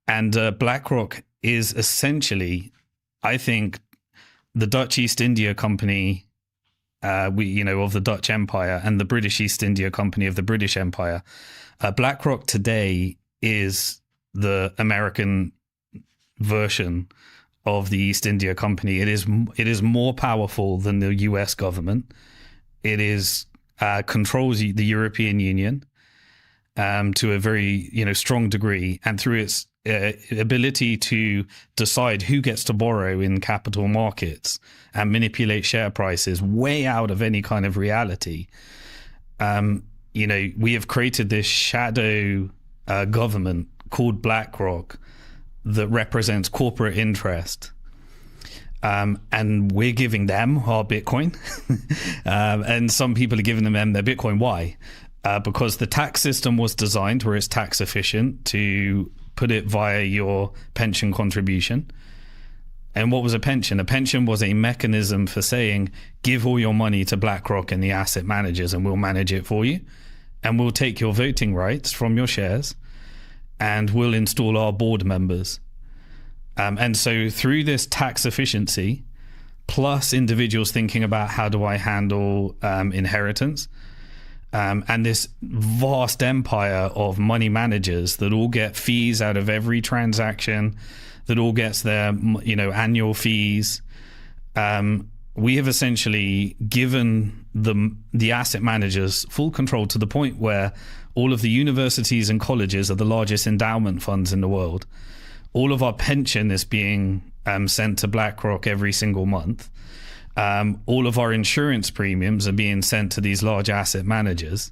[SPEAKER 4] BlackRock is essentially, I think, the Dutch East India Company, of the Dutch Empire, and the British East India Company of the British Empire. BlackRock today is the American version of the East India Company. It is more powerful than the US government. It is controls the European Union to a very strong degree, and through its ability to decide who gets to borrow in capital markets and manipulate share prices way out of any kind of reality. We have created this shadow government called BlackRock that represents corporate interest. And we're giving them our Bitcoin. And some people are giving them their Bitcoin. Why? Because the tax system was designed where it's tax efficient to put it via your pension contribution. And what was a pension? A pension was a mechanism for saying, give all your money to BlackRock and the asset managers and we'll manage it for you. And we'll take your voting rights from your shares and we'll install our board members. And so through this tax efficiency, plus individuals thinking about how do I handle inheritance, and this vast empire of money managers that all get fees out of every transaction, that all gets their annual fees, we have essentially given the asset managers full control to the point where all of the universities and colleges are the largest endowment funds in the world. All of our pension is being sent to BlackRock every single month. All of our insurance premiums are being sent to these large asset managers.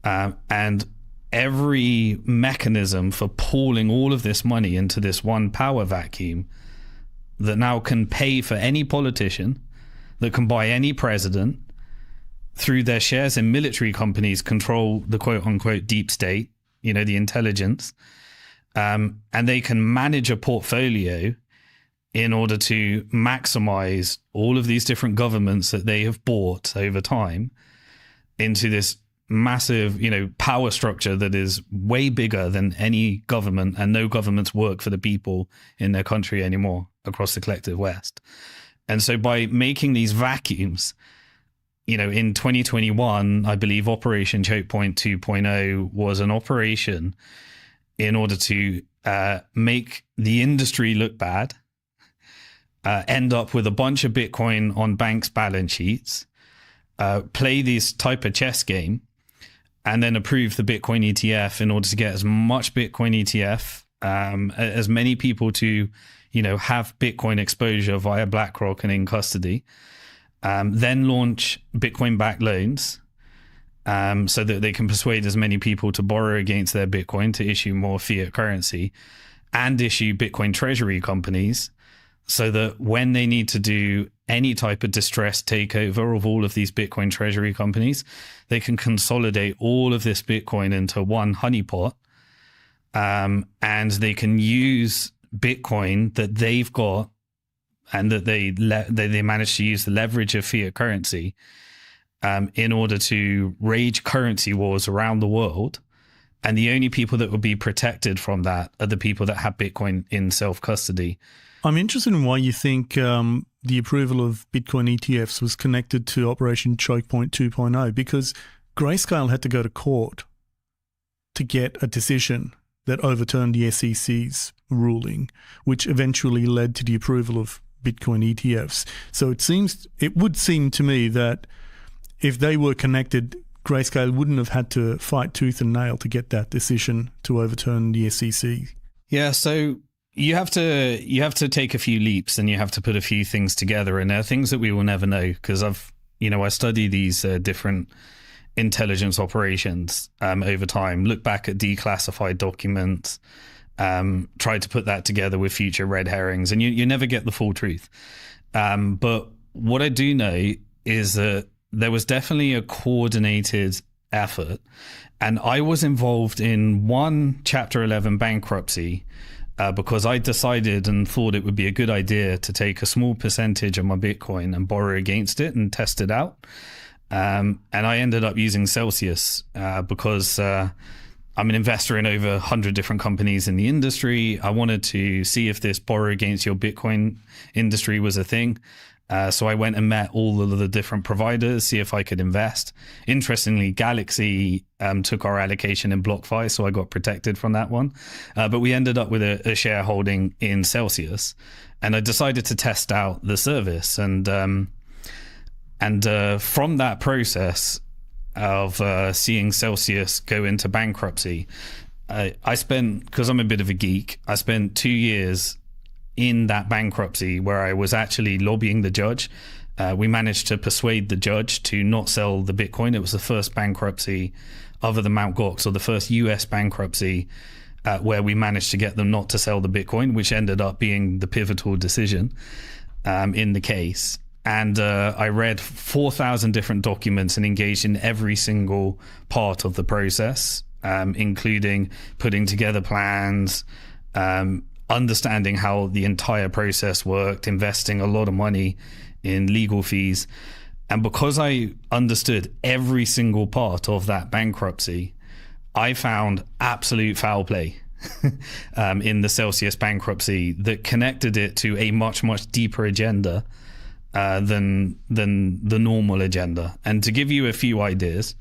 [SPEAKER 4] And every mechanism for pooling all of this money into this one power vacuum that now can pay for any politician, that can buy any president, through their shares in military companies, control the quote-unquote deep state, the intelligence, and they can manage a portfolio in order to maximize all of these different governments that they have bought over time into this massive, power structure that is way bigger than any government, and no governments work for the people in their country anymore across the collective West. And so by making these vacuums, in 2021, I believe Operation Choke Point 2.0 was an operation in order to make the industry look bad, end up with a bunch of Bitcoin on banks' balance sheets, play this type of chess game, and then approve the Bitcoin ETF in order to get as much Bitcoin ETF, as many people to, have Bitcoin exposure via BlackRock and in custody. Then launch Bitcoin-backed loans so that they can persuade as many people to borrow against their Bitcoin to issue more fiat currency, and issue Bitcoin treasury companies so that when they need to do any type of distressed takeover of all of these Bitcoin treasury companies, they can consolidate all of this Bitcoin into one honeypot, and they can use Bitcoin that they've got and that they managed to use the leverage of fiat currency in order to wage currency wars around the world. And the only people that would be protected from that are the people that have Bitcoin in self-custody.
[SPEAKER 3] I'm interested in why you think the approval of Bitcoin ETFs was connected to Operation Choke Point 2.0, because Grayscale had to go to court to get a decision that overturned the SEC's ruling, which eventually led to the approval of Bitcoin ETFs. So it would seem to me that if they were connected, Grayscale wouldn't have had to fight tooth and nail to get that decision to overturn the SEC.
[SPEAKER 4] Yeah, so you have to take a few leaps and you have to put a few things together, and there are things that we will never know because I study these different intelligence operations over time, look back at declassified documents, try to put that together with future red herrings, and you never get the full truth. But what I do know is that there was definitely a coordinated effort, and I was involved in one Chapter 11 bankruptcy because I decided and thought it would be a good idea to take a small percentage of my Bitcoin and borrow against it and test it out. And I ended up using Celsius because I'm an investor in over 100 different companies in the industry. I wanted to see if this borrow against your Bitcoin industry was a thing. So I went and met all of the different providers, see if I could invest. Interestingly, Galaxy took our allocation in BlockFi, so I got protected from that one. But we ended up with a shareholding in Celsius, and I decided to test out the service. And from that process of seeing Celsius go into bankruptcy, I spent, because I'm a bit of a geek, I spent 2 years in that bankruptcy where I was actually lobbying the judge. We managed to persuade the judge to not sell the Bitcoin. It was the first bankruptcy other than Mt. Gox, or the first US bankruptcy where we managed to get them not to sell the Bitcoin, which ended up being the pivotal decision in the case. And I read 4,000 different documents and engaged in every single part of the process, including putting together plans, understanding how the entire process worked, investing a lot of money in legal fees. And because I understood every single part of that bankruptcy, I found absolute foul play in the Celsius bankruptcy that connected it to a much, much deeper agenda than the normal agenda. And to give you a few ideas,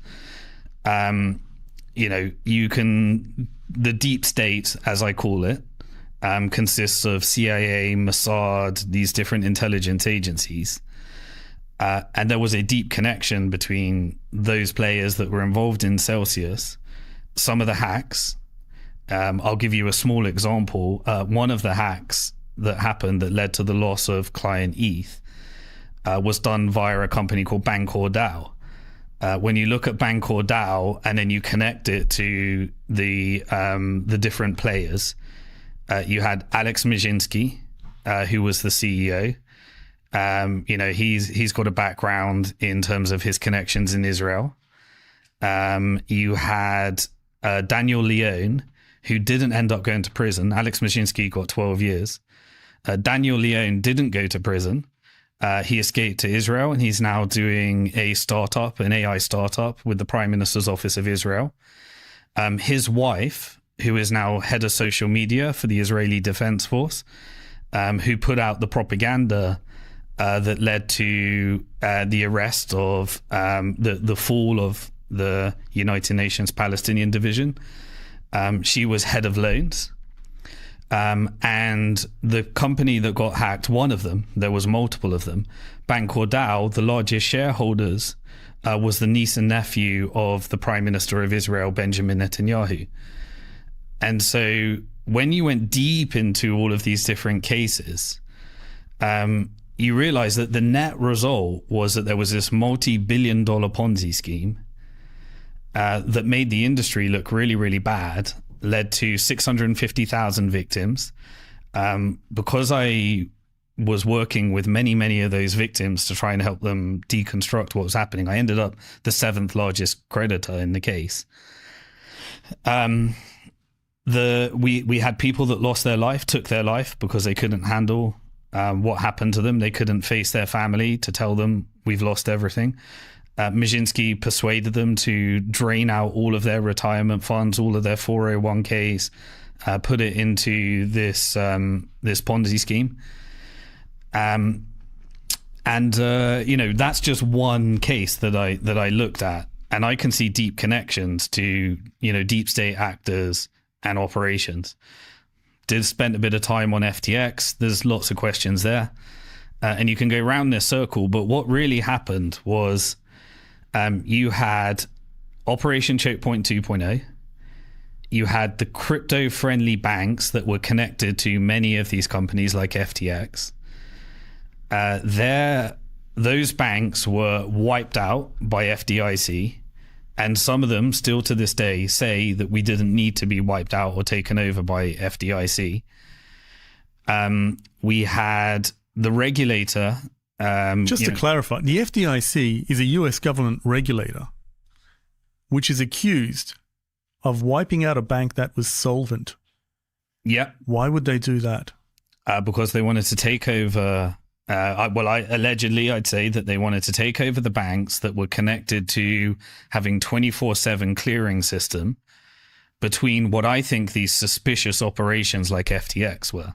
[SPEAKER 4] the deep state, as I call it, consists of CIA, Mossad, these different intelligence agencies. And there was a deep connection between those players that were involved in Celsius. Some of the hacks, I'll give you a small example. One of the hacks that happened that led to the loss of client ETH was done via a company called Bancor DAO. When you look at Bancor DAO and then you connect it to the different players, you had Alex Mizhinsky, who was the CEO. He's got a background in terms of his connections in Israel. You had Daniel Leone, who didn't end up going to prison. Alex Mizhinsky got 12 years. Daniel Leone didn't go to prison. He escaped to Israel, and he's now doing an AI startup with the Prime Minister's Office of Israel. His wife, who is now head of social media for the Israeli Defense Force, who put out the propaganda that led to the arrest of the fall of the United Nations Palestinian Division. She was head of loans. And the company that got hacked, one of them, there was multiple of them, Bancor DAO, the largest shareholders, was the niece and nephew of the Prime Minister of Israel, Benjamin Netanyahu. And so when you went deep into all of these different cases, you realize that the net result was that there was this multi-billion-dollar Ponzi scheme that made the industry look really, really bad, led to 650,000 victims. Because I was working with many of those victims to try and help them deconstruct what was happening, I ended up the 7th largest creditor in the case. We had people that lost their life, took their life because they couldn't handle what happened to them. They couldn't face their family to tell them, we've lost everything. Mizhinsky persuaded them to drain out all of their retirement funds, all of their 401ks, put it into this Ponzi scheme. That's just one case that I looked at, and I can see deep connections to, deep state actors and operations. Did spend a bit of time on FTX. There's lots of questions there. And you can go around this circle, but what really happened was you had Operation Chokepoint 2.0. You had the crypto-friendly banks that were connected to many of these companies like FTX. Those banks were wiped out by FDIC, and some of them still to this day say that we didn't need to be wiped out or taken over by FDIC. We had the regulator.
[SPEAKER 3] Just to clarify, the FDIC is a US government regulator which is accused of wiping out a bank that was solvent.
[SPEAKER 4] Yeah.
[SPEAKER 3] Why would they do that?
[SPEAKER 4] Because they wanted to take over. Allegedly, I'd say that they wanted to take over the banks that were connected to having 24/7 clearing system between what I think these suspicious operations like FTX were.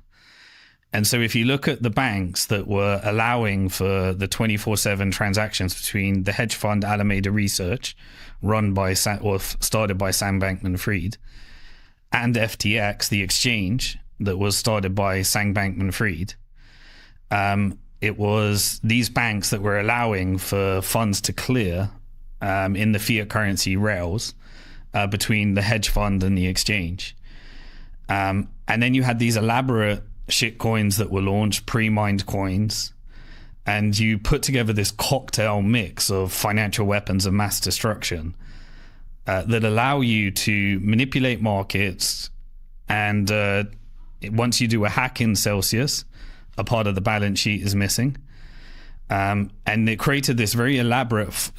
[SPEAKER 4] And so if you look at the banks that were allowing for the 24/7 transactions between the hedge fund Alameda Research, started by Sam Bankman-Fried, and FTX, the exchange that was started by Sam Bankman-Fried, it was these banks that were allowing for funds to clear in the fiat currency rails between the hedge fund and the exchange. And then you had these elaborate shit coins that were launched, pre-mined coins, and you put together this cocktail mix of financial weapons of mass destruction that allow you to manipulate markets. And once you do a hack in Celsius, a part of the balance sheet is missing. And it created this very elaborate,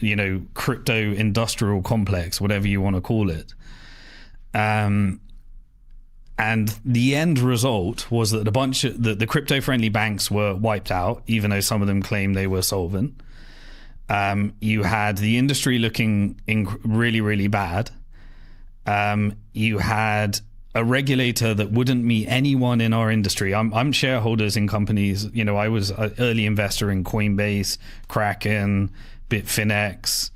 [SPEAKER 4] crypto industrial complex, whatever you want to call it. And the end result was that a bunch of the crypto-friendly banks were wiped out, even though some of them claimed they were solvent. You had the industry looking really, really bad. You had a regulator that wouldn't meet anyone in our industry. I'm shareholders in companies. I was an early investor in Coinbase, Kraken, Bitfinex,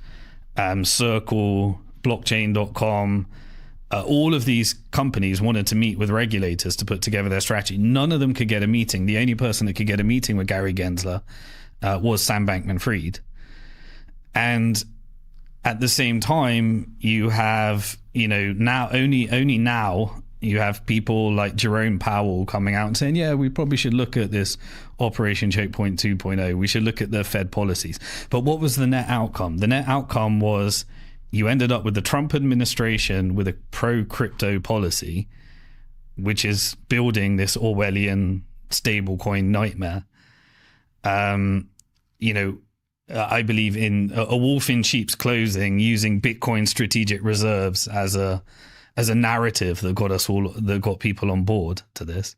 [SPEAKER 4] Circle, Blockchain.com. all of these companies wanted to meet with regulators to put together their strategy. None of them could get a meeting. The only person that could get a meeting with Gary Gensler was Sam Bankman-Fried. And at the same time, you have, now only now you have people like Jerome Powell coming out and saying, yeah, we probably should look at this Operation Choke Point 2.0. We should look at the Fed policies. But what was the net outcome? The net outcome was you ended up with the Trump administration with a pro-crypto policy, which is building this Orwellian stablecoin nightmare. I believe in a wolf in sheep's clothing, using Bitcoin strategic reserves as a narrative that got people on board to this.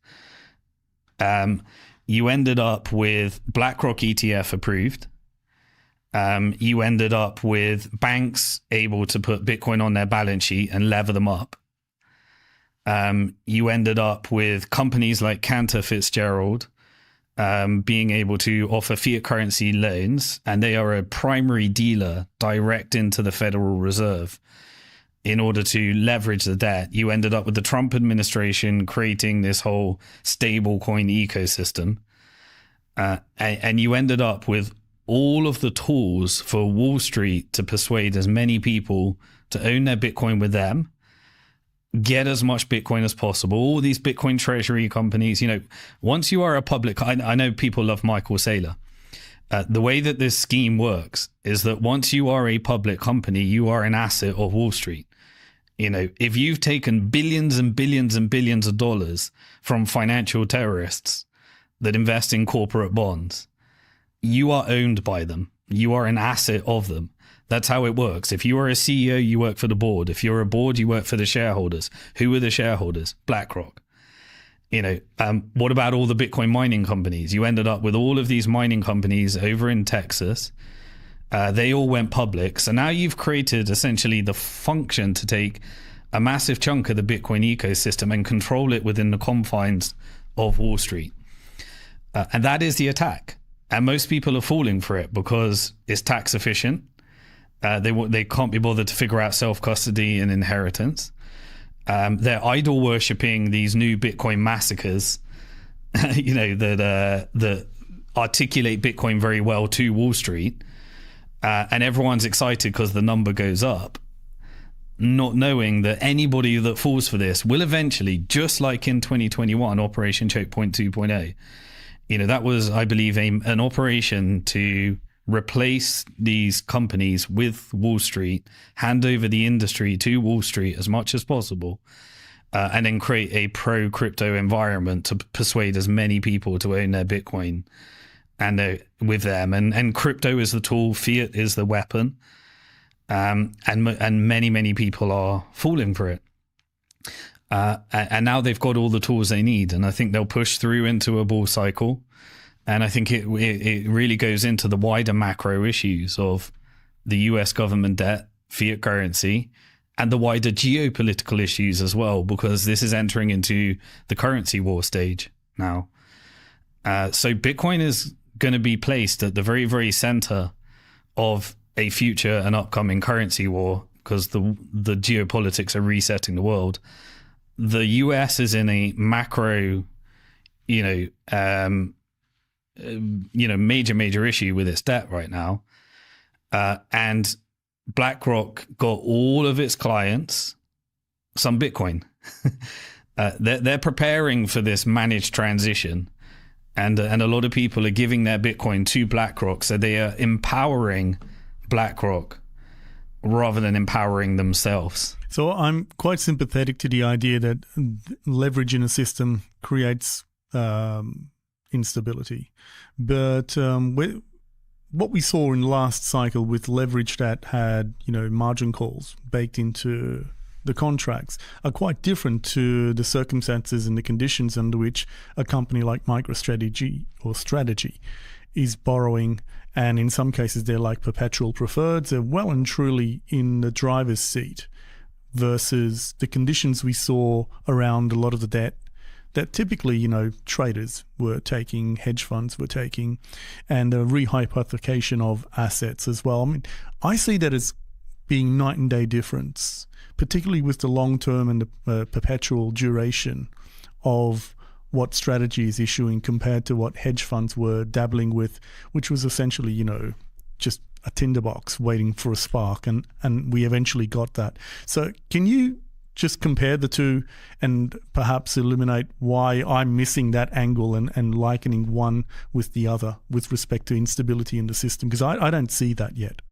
[SPEAKER 4] You ended up with BlackRock ETF approved. You ended up with banks able to put Bitcoin on their balance sheet and lever them up. You ended up with companies like Cantor Fitzgerald being able to offer fiat currency loans, and they are a primary dealer direct into the Federal Reserve in order to leverage the debt. You ended up with the Trump administration creating this whole stablecoin ecosystem. And you ended up with all of the tools for Wall Street to persuade as many people to own their Bitcoin with them, get as much Bitcoin as possible. All these Bitcoin treasury companies, once you are a public, I know people love Michael Saylor. The way that this scheme works is that once you are a public company, you are an asset of Wall Street. If you've taken billions and billions and billions of dollars from financial terrorists that invest in corporate bonds, you are owned by them. You are an asset of them. That's how it works. If you are a CEO, you work for the board. If you're a board, you work for the shareholders. Who are the shareholders? BlackRock. What about all the Bitcoin mining companies? You ended up with all of these mining companies over in Texas. They all went public. So now you've created essentially the function to take a massive chunk of the Bitcoin ecosystem and control it within the confines of Wall Street. And that is the attack. And most people are falling for it because it's tax efficient. They can't be bothered to figure out self-custody and inheritance. They're idol worshipping these new Bitcoin massacres, that articulate Bitcoin very well to Wall Street. And everyone's excited because the number goes up, not knowing that anybody that falls for this will eventually, just like in 2021, Operation Choke Point 2.0, that was, I believe, an operation to replace these companies with Wall Street, hand over the industry to Wall Street as much as possible, and then create a pro-crypto environment to persuade as many people to own their Bitcoin and with them. And crypto is the tool, fiat is the weapon, and many, many people are falling for it. And now they've got all the tools they need, and I think they'll push through into a bull cycle. And I think it really goes into the wider macro issues of the US government debt, fiat currency, and the wider geopolitical issues as well, because this is entering into the currency war stage now. So Bitcoin is going to be placed at the very, very center of a future and upcoming currency war, because the geopolitics are resetting the world. The US is in a macro, major issue with its debt right now. And BlackRock got all of its clients some Bitcoin. They're preparing for this managed transition. And a lot of people are giving their Bitcoin to BlackRock. So they are empowering BlackRock rather than empowering themselves.
[SPEAKER 3] So I'm quite sympathetic to the idea that leverage in a system creates instability. But what we saw in the last cycle with leverage that had, margin calls baked into the contracts are quite different to the circumstances and the conditions under which a company like MicroStrategy or Strategy is borrowing. And in some cases, they're like perpetual preferreds. They're well and truly in the driver's seat versus the conditions we saw around a lot of the debt that typically, traders were taking, hedge funds were taking, and a rehypothecation of assets as well. I mean, I see that as being night and day difference, particularly with the long term and the perpetual duration of what strategy is issuing compared to what hedge funds were dabbling with, which was essentially, just a tinderbox waiting for a spark, and we eventually got that. So can you just compare the two and perhaps illuminate why I'm missing that angle and likening one with the other with respect to instability in the system? Because I don't see that yet.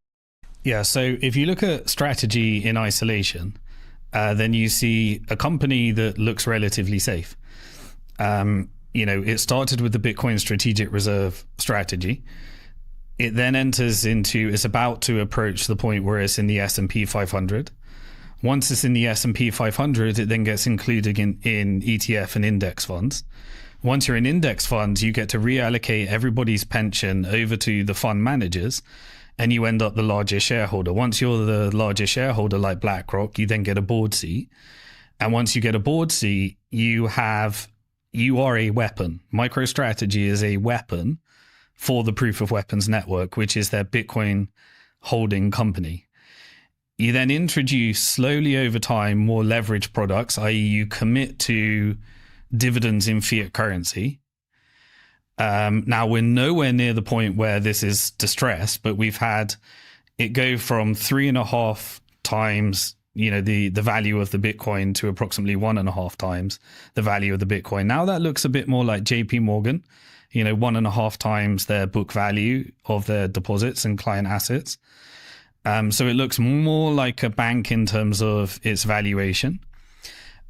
[SPEAKER 4] Yeah, so if you look at strategy in isolation, then you see a company that looks relatively safe. It started with the Bitcoin Strategic Reserve strategy. It then it's about to approach the point where it's in the S&P 500. Once it's in the S&P 500, it then gets included in ETF and index funds. Once you're in index funds, you get to reallocate everybody's pension over to the fund managers, and you end up the largest shareholder. Once you're the largest shareholder, like BlackRock, you then get a board seat. And once you get a board seat, you are a weapon. MicroStrategy is a weapon for the Proof of Weapons Network, which is their Bitcoin holding company. You then introduce slowly over time more leverage products, i.e. you commit to dividends in fiat currency. Now we're nowhere near the point where this is distressed, but we've had it go from 3.5 times, the value of the Bitcoin to approximately 1.5 times the value of the Bitcoin. Now that looks a bit more like JP Morgan, 1.5 times their book value of their deposits and client assets. So it looks more like a bank in terms of its valuation.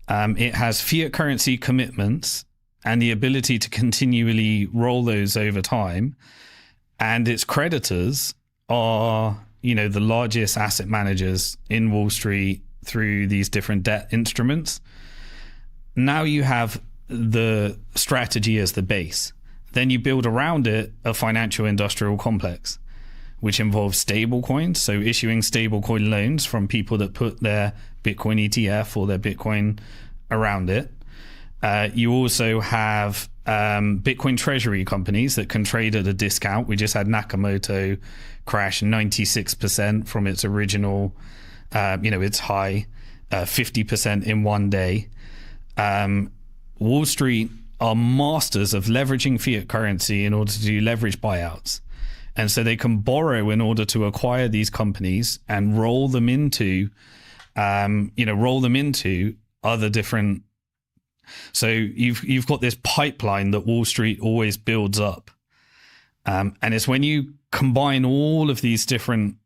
[SPEAKER 4] It has fiat currency commitments and the ability to continually roll those over time. And its creditors are, the largest asset managers in Wall Street through these different debt instruments. Now you have the strategy as the base. Then you build around it a financial industrial complex, which involves stable coins, so issuing stablecoin loans from people that put their Bitcoin ETF or their Bitcoin around it. You also have Bitcoin treasury companies that can trade at a discount. We just had Nakamoto crash 96% from its original, its high, 50% in one day. Wall Street are masters of leveraging fiat currency in order to do leverage buyouts. And so they can borrow in order to acquire these companies and roll them into other different. So you've got this pipeline that Wall Street always builds up. And it's when you combine all of these different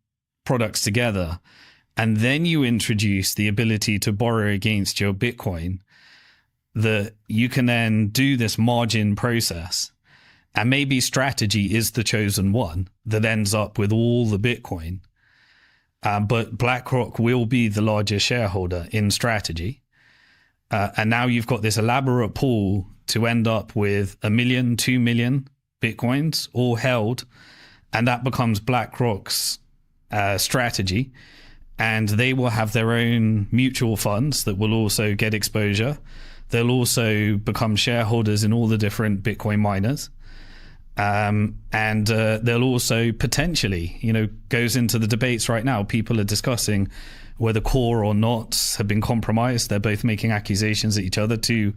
[SPEAKER 4] products together, and then you introduce the ability to borrow against your Bitcoin, that you can then do this margin process. And maybe strategy is the chosen one that ends up with all the Bitcoin. But BlackRock will be the largest shareholder in strategy. And now you've got this elaborate pool to end up with 1 million, 2 million Bitcoins all held. And that becomes BlackRock's strategy. And they will have their own mutual funds that will also get exposure. They'll also become shareholders in all the different Bitcoin miners. And they'll also potentially, goes into the debates right now. People are discussing whether Core or not have been compromised. They're both making accusations at each other, to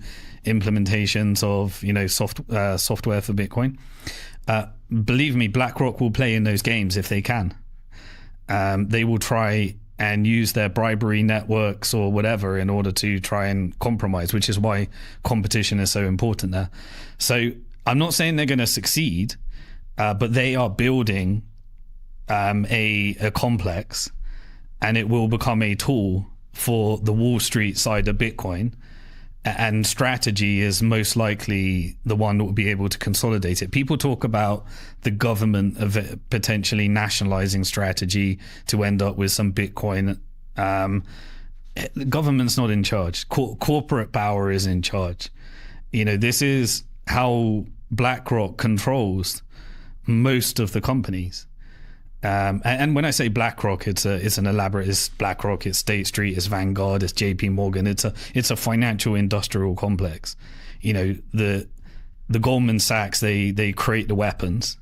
[SPEAKER 4] implementations of, software for Bitcoin. Believe me, BlackRock will play in those games if they can. They will try and use their bribery networks or whatever in order to try and compromise, which is why competition is so important there. So I'm not saying they're going to succeed, but they are building a complex, and it will become a tool for the Wall Street side of Bitcoin. And strategy is most likely the one that will be able to consolidate it. People talk about the government of potentially nationalizing strategy to end up with some Bitcoin. The government's not in charge. Corporate power is in charge. This is how BlackRock controls most of the companies. And when I say BlackRock, it's an elaborate. It's BlackRock, it's State Street, it's Vanguard, it's JP Morgan. It's a financial industrial complex. The Goldman Sachs, they create the weapons.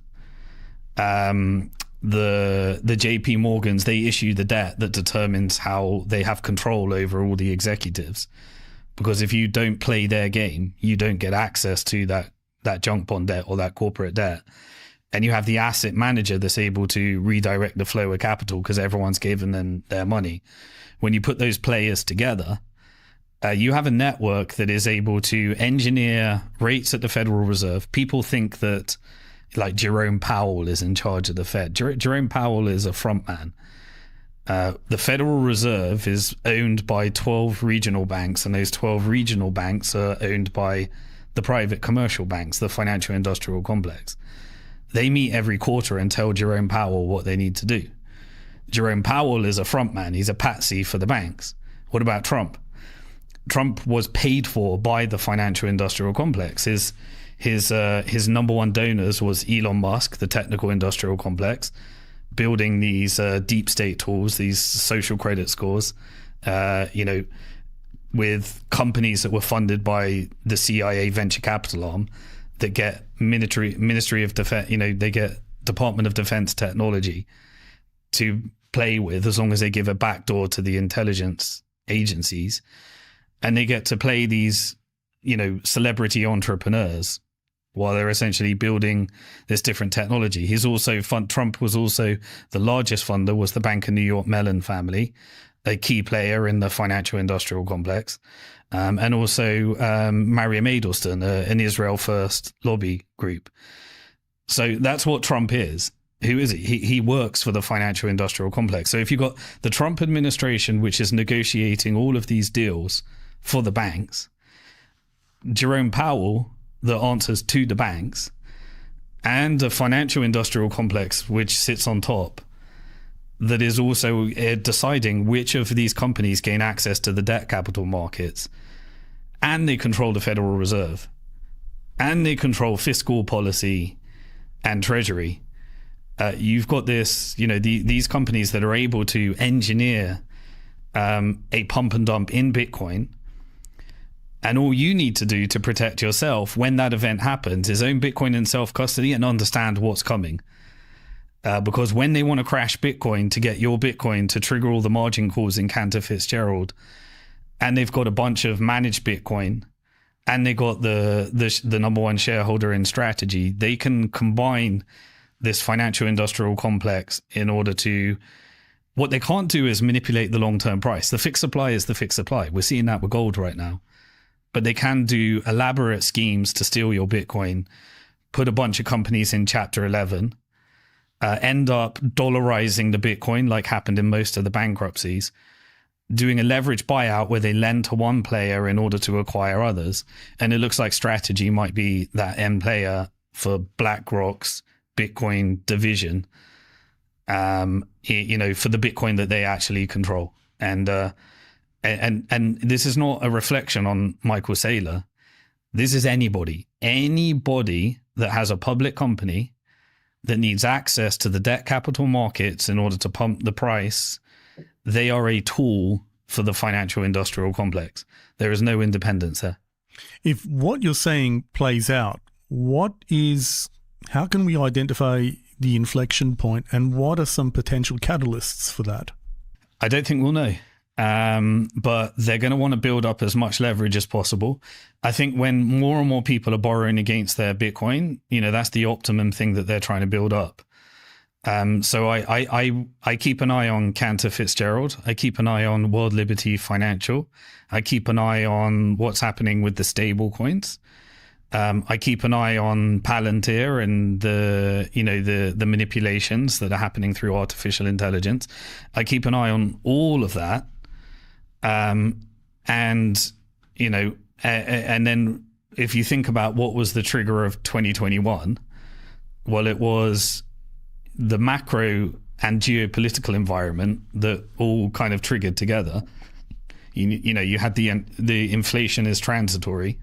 [SPEAKER 4] the JP Morgans, they issue the debt that determines how they have control over all the executives. Because if you don't play their game, you don't get access to that junk bond debt or that corporate debt. And you have the asset manager that's able to redirect the flow of capital because everyone's given them their money. When you put those players together, you have a network that is able to engineer rates at the Federal Reserve. People think that like Jerome Powell is in charge of the Fed. Jerome Powell is a front man. The Federal Reserve is owned by 12 regional banks, and those 12 regional banks are owned by the private commercial banks, the financial industrial complex. They meet every quarter and tell Jerome Powell what they need to do. Jerome Powell is a front man. He's a patsy for the banks. What about Trump? Trump was paid for by the financial industrial complex. His number one donors was Elon Musk, the technical industrial complex, building these deep state tools, these social credit scores, with companies that were funded by the CIA venture capital arm that get Ministry of Defense, they get Department of Defense technology to play with as long as they give a backdoor to the intelligence agencies. And they get to play these, celebrity entrepreneurs while they're essentially building this different technology. Trump was also the largest funder, was the Bank of New York Mellon family, a key player in the financial industrial complex. And also Mariam Edelstein, an Israel First lobby group. So that's what Trump is. Who is he? He works for the financial industrial complex. So if you've got the Trump administration, which is negotiating all of these deals for the banks, Jerome Powell, that answers to the banks, and the financial industrial complex, which sits on top, that is also deciding which of these companies gain access to the debt capital markets, and they control the Federal Reserve, and they control fiscal policy and treasury. You've got this, these companies that are able to engineer a pump and dump in Bitcoin. And all you need to do to protect yourself when that event happens is own Bitcoin in self-custody and understand what's coming. Because when they want to crash Bitcoin to get your Bitcoin to trigger all the margin calls in Cantor Fitzgerald, and they've got a bunch of managed Bitcoin, and they got the number one shareholder in Strategy, they can combine this financial industrial complex in order to... What they can't do is manipulate the long-term price. The fixed supply is the fixed supply. We're seeing that with gold right now. But they can do elaborate schemes to steal your Bitcoin, put a bunch of companies in Chapter 11, end up dollarizing the Bitcoin like happened in most of the bankruptcies, doing a leverage buyout where they lend to one player in order to acquire others. And it looks like Strategy might be that end player for BlackRock's Bitcoin division, for the Bitcoin that they actually control. And this is not a reflection on Michael Saylor. This is anybody that has a public company that needs access to the debt capital markets in order to pump the price. They are a tool for the financial industrial complex. There is no independence there.
[SPEAKER 3] If what you're saying plays out, how can we identify the inflection point, and what are some potential catalysts for that?
[SPEAKER 4] I don't think we'll know. But they're going to want to build up as much leverage as possible. I think when more and more people are borrowing against their Bitcoin, that's the optimum thing that they're trying to build up. So I keep an eye on Cantor Fitzgerald. I keep an eye on World Liberty Financial. I keep an eye on what's happening with the stable coins. I keep an eye on Palantir and the manipulations that are happening through artificial intelligence. I keep an eye on all of that. And then if you think about what was the trigger of 2021, well, it was the macro and geopolitical environment that all kind of triggered together. You had the inflation is transitory.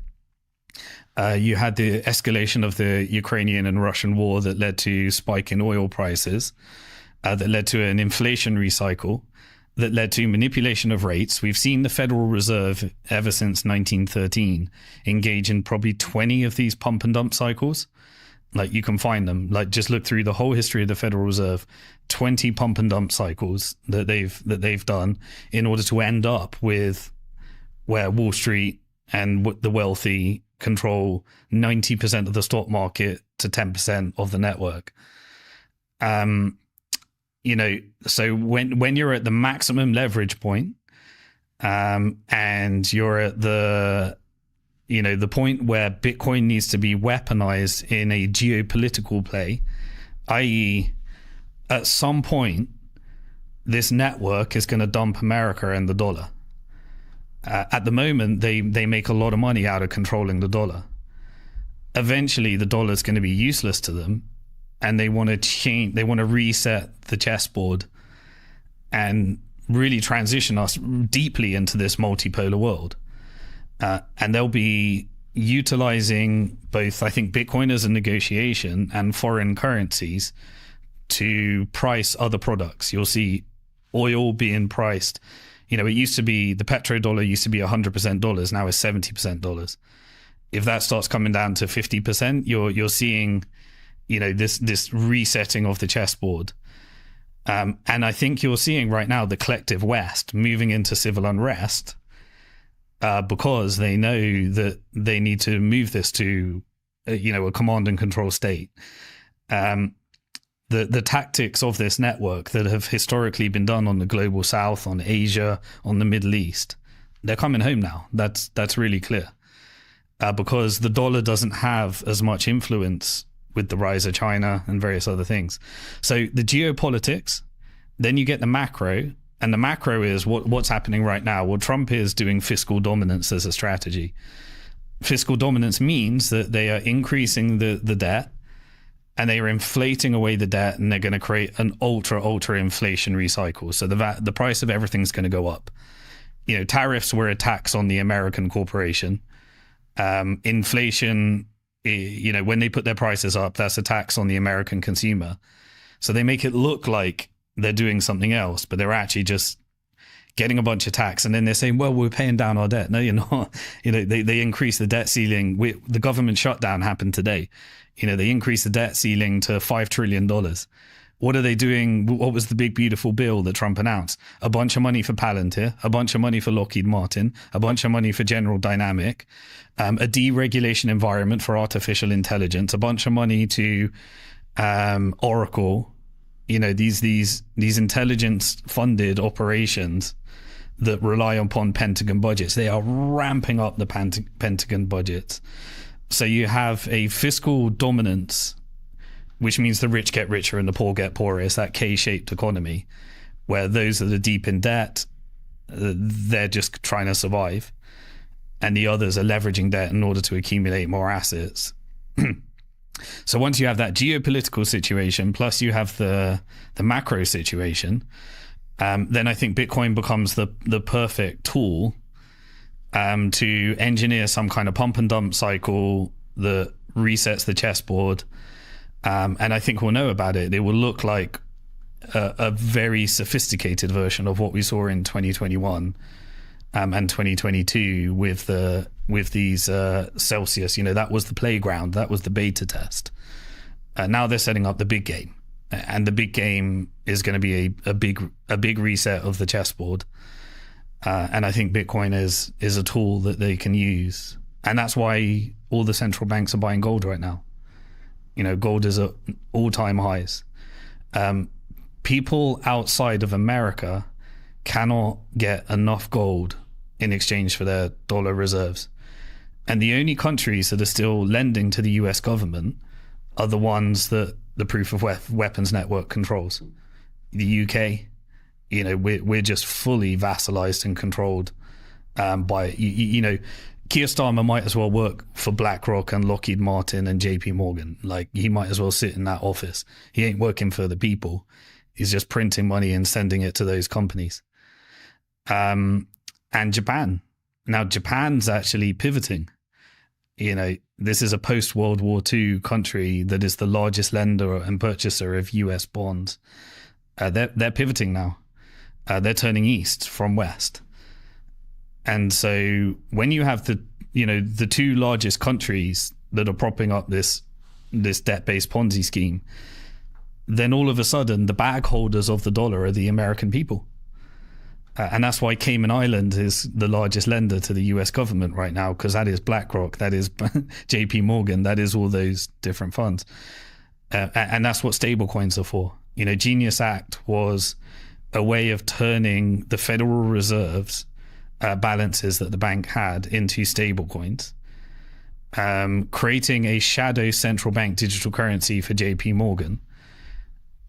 [SPEAKER 4] You had the escalation of the Ukrainian and Russian war that led to spike in oil prices, that led to an inflationary cycle, that led to manipulation of rates. We've seen the Federal Reserve ever since 1913 engage in probably 20 of these pump and dump cycles. Like, you can find them. Like, just look through the whole history of the Federal Reserve, 20 pump and dump cycles that they've done in order to end up with where Wall Street and the wealthy control 90% of the stock market to 10% of the network. You know, so when you're at the maximum leverage point, and you're at the point where Bitcoin needs to be weaponized in a geopolitical play, i.e., at some point, this network is going to dump America and the dollar. At the moment, they make a lot of money out of controlling the dollar. Eventually, the dollar is going to be useless to them, and they want to change. They want to reset the chessboard and really transition us deeply into this multipolar world. And they'll be utilizing both, I think, Bitcoin as a negotiation and foreign currencies to price other products. You'll see oil being priced. You know, it used to be, the petrodollar used to be 100% dollars, now it's 70% dollars. If that starts coming down to 50%, you're seeing, you know, this resetting of the chessboard. And I think you're seeing right now the collective West moving into civil unrest, because they know that they need to move this to, a command and control state. The tactics of this network that have historically been done on the global South, on Asia, on the Middle East, they're coming home now. That's really clear, because the dollar doesn't have as much influence with the rise of China and various other things. So the geopolitics, then you get the macro, and the macro is what's happening right now. Well, Trump is doing fiscal dominance as a strategy. Fiscal dominance means that they are increasing the debt, and they are inflating away the debt, and they're going to create an ultra inflationary cycle. So the price of everything's going to go up. You know, tariffs were a tax on the American corporation. Inflation, when they put their prices up, that's a tax on the American consumer. So they make it look like they're doing something else, but they're actually just getting a bunch of tax. And then they're saying, well, we're paying down our debt. No, you're not. They increase the debt ceiling. The government shutdown happened today. They increased the debt ceiling to $5 trillion. What are they doing? What was the big, beautiful bill that Trump announced? A bunch of money for Palantir, a bunch of money for Lockheed Martin, a bunch of money for General Dynamic, a deregulation environment for artificial intelligence, a bunch of money to Oracle. These intelligence funded operations that rely upon Pentagon budgets. They are ramping up the Pentagon budgets. So you have a fiscal dominance, which means the rich get richer and the poor get poorer. It's that K-shaped economy where those that are deep in debt, they're just trying to survive, and the others are leveraging debt in order to accumulate more assets. So once you have that geopolitical situation, plus you have the macro situation, then I think Bitcoin becomes the perfect tool to engineer some kind of pump and dump cycle that resets the chessboard. And I think we'll know about it. It will look like a very sophisticated version of what we saw in 2021 and 2022 with these Celsius. That was the playground. That was the beta test. Now they're setting up the big game, and the big game is going to be a big reset of the chessboard. And I think Bitcoin is a tool that they can use, and that's why all the central banks are buying gold right now. Gold is at all-time highs. People outside of America cannot get enough gold in exchange for their dollar reserves. And the only countries that are still lending to the US government are the ones that the proof of weapons network controls. The UK, we're just fully vassalized and controlled by, Keir Starmer might as well work for BlackRock and Lockheed Martin and JP Morgan. Like, he might as well sit in that office. He ain't working for the people. He's just printing money and sending it to those companies. And Japan. Now, Japan's actually pivoting. This is a post-World War II country that is the largest lender and purchaser of US bonds. They're pivoting now. They're turning east from west. And so when you have the two largest countries that are propping up this this debt-based Ponzi scheme, then all of a sudden the bag holders of the dollar are the American people. And that's why Cayman Island is the largest lender to the US government right now, because that is BlackRock, that is JP Morgan, that is all those different funds. And that's what stablecoins are for. Genius Act was a way of turning the Federal Reserve's balances that the bank had into stablecoins, creating a shadow central bank digital currency for JP Morgan,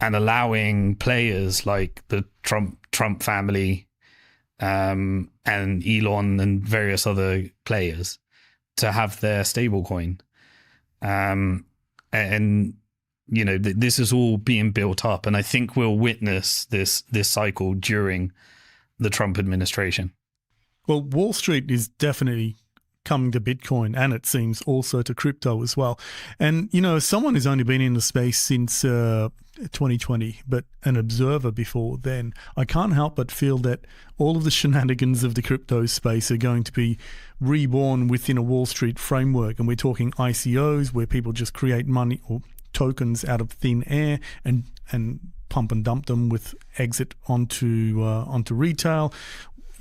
[SPEAKER 4] and allowing players like the Trump family, and Elon and various other players to have their stablecoin. This is all being built up, and I think we'll witness this cycle during the Trump administration.
[SPEAKER 3] Well, Wall Street is definitely coming to Bitcoin, and it seems also to crypto as well. And, as someone who's only been in the space since 2020, but an observer before then, I can't help but feel that all of the shenanigans of the crypto space are going to be reborn within a Wall Street framework. And we're talking ICOs, where people just create money or tokens out of thin air and pump and dump them with exit onto retail.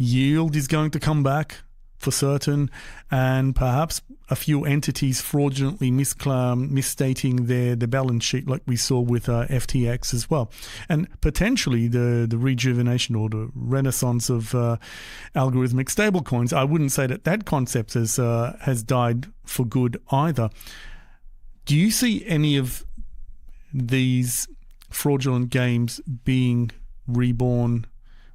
[SPEAKER 3] Yield is going to come back for certain, and perhaps a few entities fraudulently misstating their balance sheet, like we saw with FTX as well. And potentially the rejuvenation or the renaissance of algorithmic stablecoins. I wouldn't say that concept has died for good either. Do you see any of these fraudulent games being reborn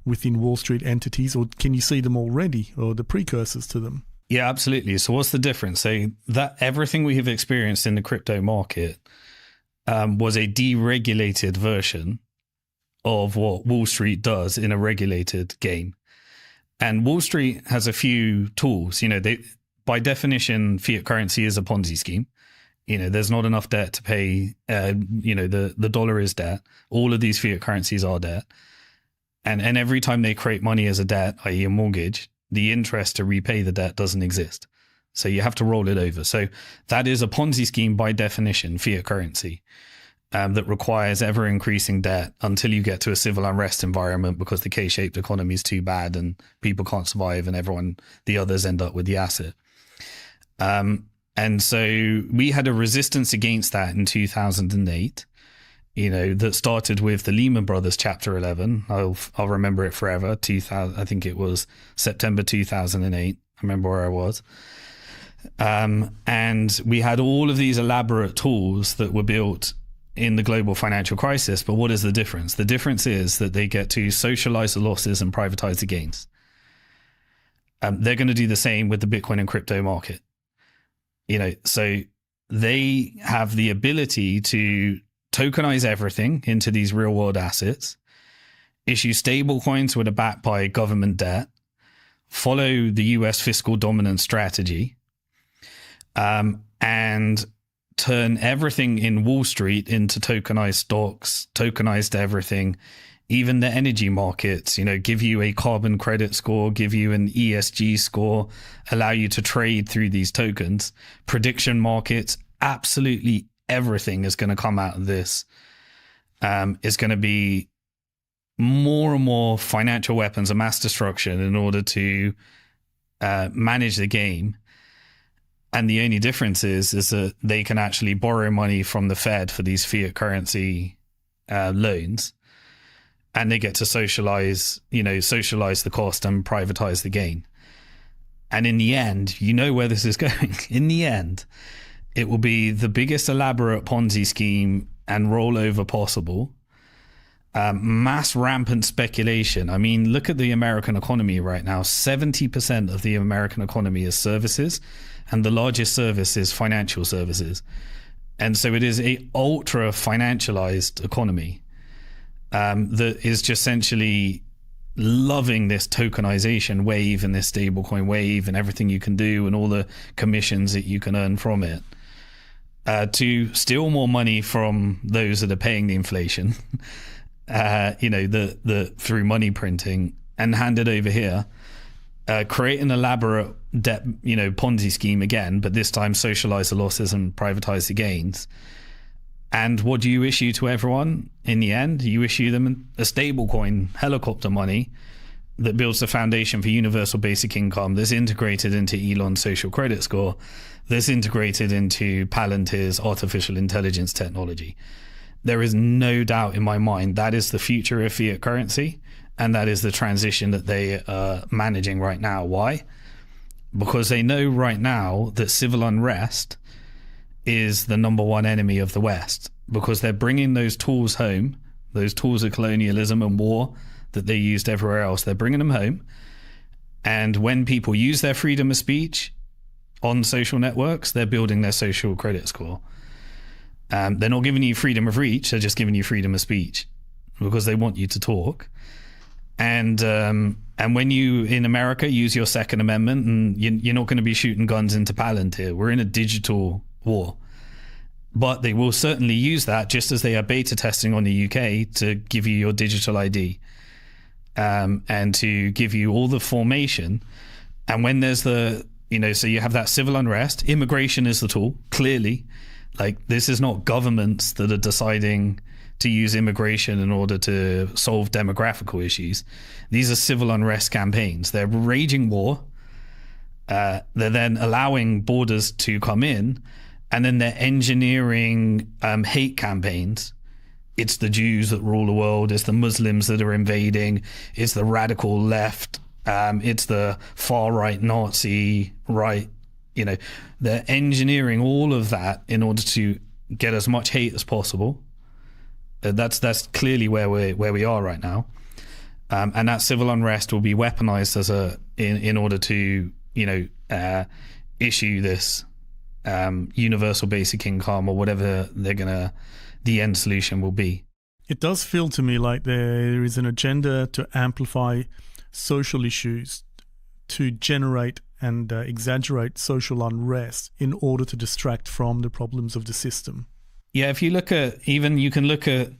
[SPEAKER 3] within Wall Street entities, or can you see them already, or the precursors to them?
[SPEAKER 4] Yeah, absolutely. So what's the difference? So that everything we have experienced in the crypto market was a deregulated version of what Wall Street does in a regulated game. And Wall Street has a few tools. By definition, fiat currency is a Ponzi scheme. There's not enough debt to pay. The dollar is debt. All of these fiat currencies are debt. And every time they create money as a debt, i.e. a mortgage, the interest to repay the debt doesn't exist. So you have to roll it over. So that is a Ponzi scheme by definition, fiat currency, that requires ever increasing debt until you get to a civil unrest environment because the K-shaped economy is too bad and people can't survive and the others end up with the asset. And so we had a resistance against that in 2008. That started with the Lehman Brothers Chapter 11. I'll remember it forever. I think it was September 2008. I remember where I was. And we had all of these elaborate tools that were built in the global financial crisis. But what is the difference? The difference is that they get to socialize the losses and privatize the gains. They're going to do the same with the Bitcoin and crypto market. So they have the ability to tokenize everything into these real world assets, issue stable coins that are backed by government debt, follow the US fiscal dominance strategy, and turn everything in Wall Street into tokenized stocks, tokenized everything, even the energy markets, give you a carbon credit score, give you an ESG score, allow you to trade through these tokens, prediction markets, absolutely everything is going to come out of this. Is going to be more and more financial weapons of mass destruction in order to manage the game. And the only difference is that they can actually borrow money from the Fed for these fiat currency loans, and they get to socialize the cost and privatize the gain. And in the end, where this is going. In the end, it will be the biggest elaborate Ponzi scheme and rollover possible. Mass rampant speculation. I mean, look at the American economy right now. 70% of the American economy is services, and the largest service is financial services. And so it is a ultra financialized economy that is just essentially loving this tokenization wave and this stablecoin wave and everything you can do and all the commissions that you can earn from it. To steal more money from those that are paying the inflation, through money printing, and hand it over here. create an elaborate debt, Ponzi scheme again, but this time socialize the losses and privatize the gains. And what do you issue to everyone in the end? You issue them a stable coin, helicopter money, that builds the foundation for universal basic income, that's integrated into Elon's social credit score, that's integrated into Palantir's artificial intelligence technology. There is no doubt in my mind that is the future of fiat currency, and that is the transition that they are managing right now. Why? Because they know right now that civil unrest is the number one enemy of the West, because they're bringing those tools home, those tools of colonialism and war that they used everywhere else. They're bringing them home. And when people use their freedom of speech on social networks, they're building their social credit score. They're not giving you freedom of reach, they're just giving you freedom of speech because they want you to talk. And when you, in America, use your Second Amendment, and you're not going to be shooting guns into Palantir. We're in a digital war. But they will certainly use that, just as they are beta testing on the UK, to give you your digital ID. And to give you all the formation. And when there's so you have that civil unrest, immigration is the tool, clearly. Like, this is not governments that are deciding to use immigration in order to solve demographical issues. These are civil unrest campaigns. They're raging war. They're then allowing borders to come in, and then they're engineering hate campaigns. It's the Jews that rule the world. It's the Muslims that are invading. It's the radical left. It's the far right Nazi right. They're engineering all of that in order to get as much hate as possible. That's clearly where we are right now. And that civil unrest will be weaponized in order to issue this universal basic income, or whatever the end solution will be.
[SPEAKER 3] It does feel to me like there is an agenda to amplify social issues, to generate and exaggerate social unrest in order to distract from the problems of the system.
[SPEAKER 4] Yeah, if you look at, you can look at,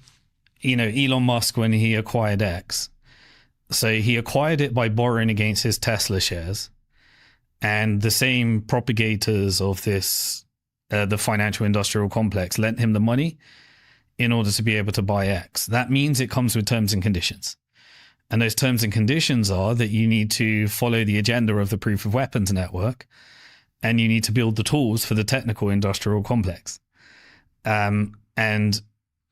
[SPEAKER 4] Elon Musk when he acquired X. So he acquired it by borrowing against his Tesla shares. And the same propagators of this, the financial industrial complex, lent him the money in order to be able to buy X. That means it comes with terms and conditions. And those terms and conditions are that you need to follow the agenda of the proof of weapons network, and you need to build the tools for the technical industrial complex. And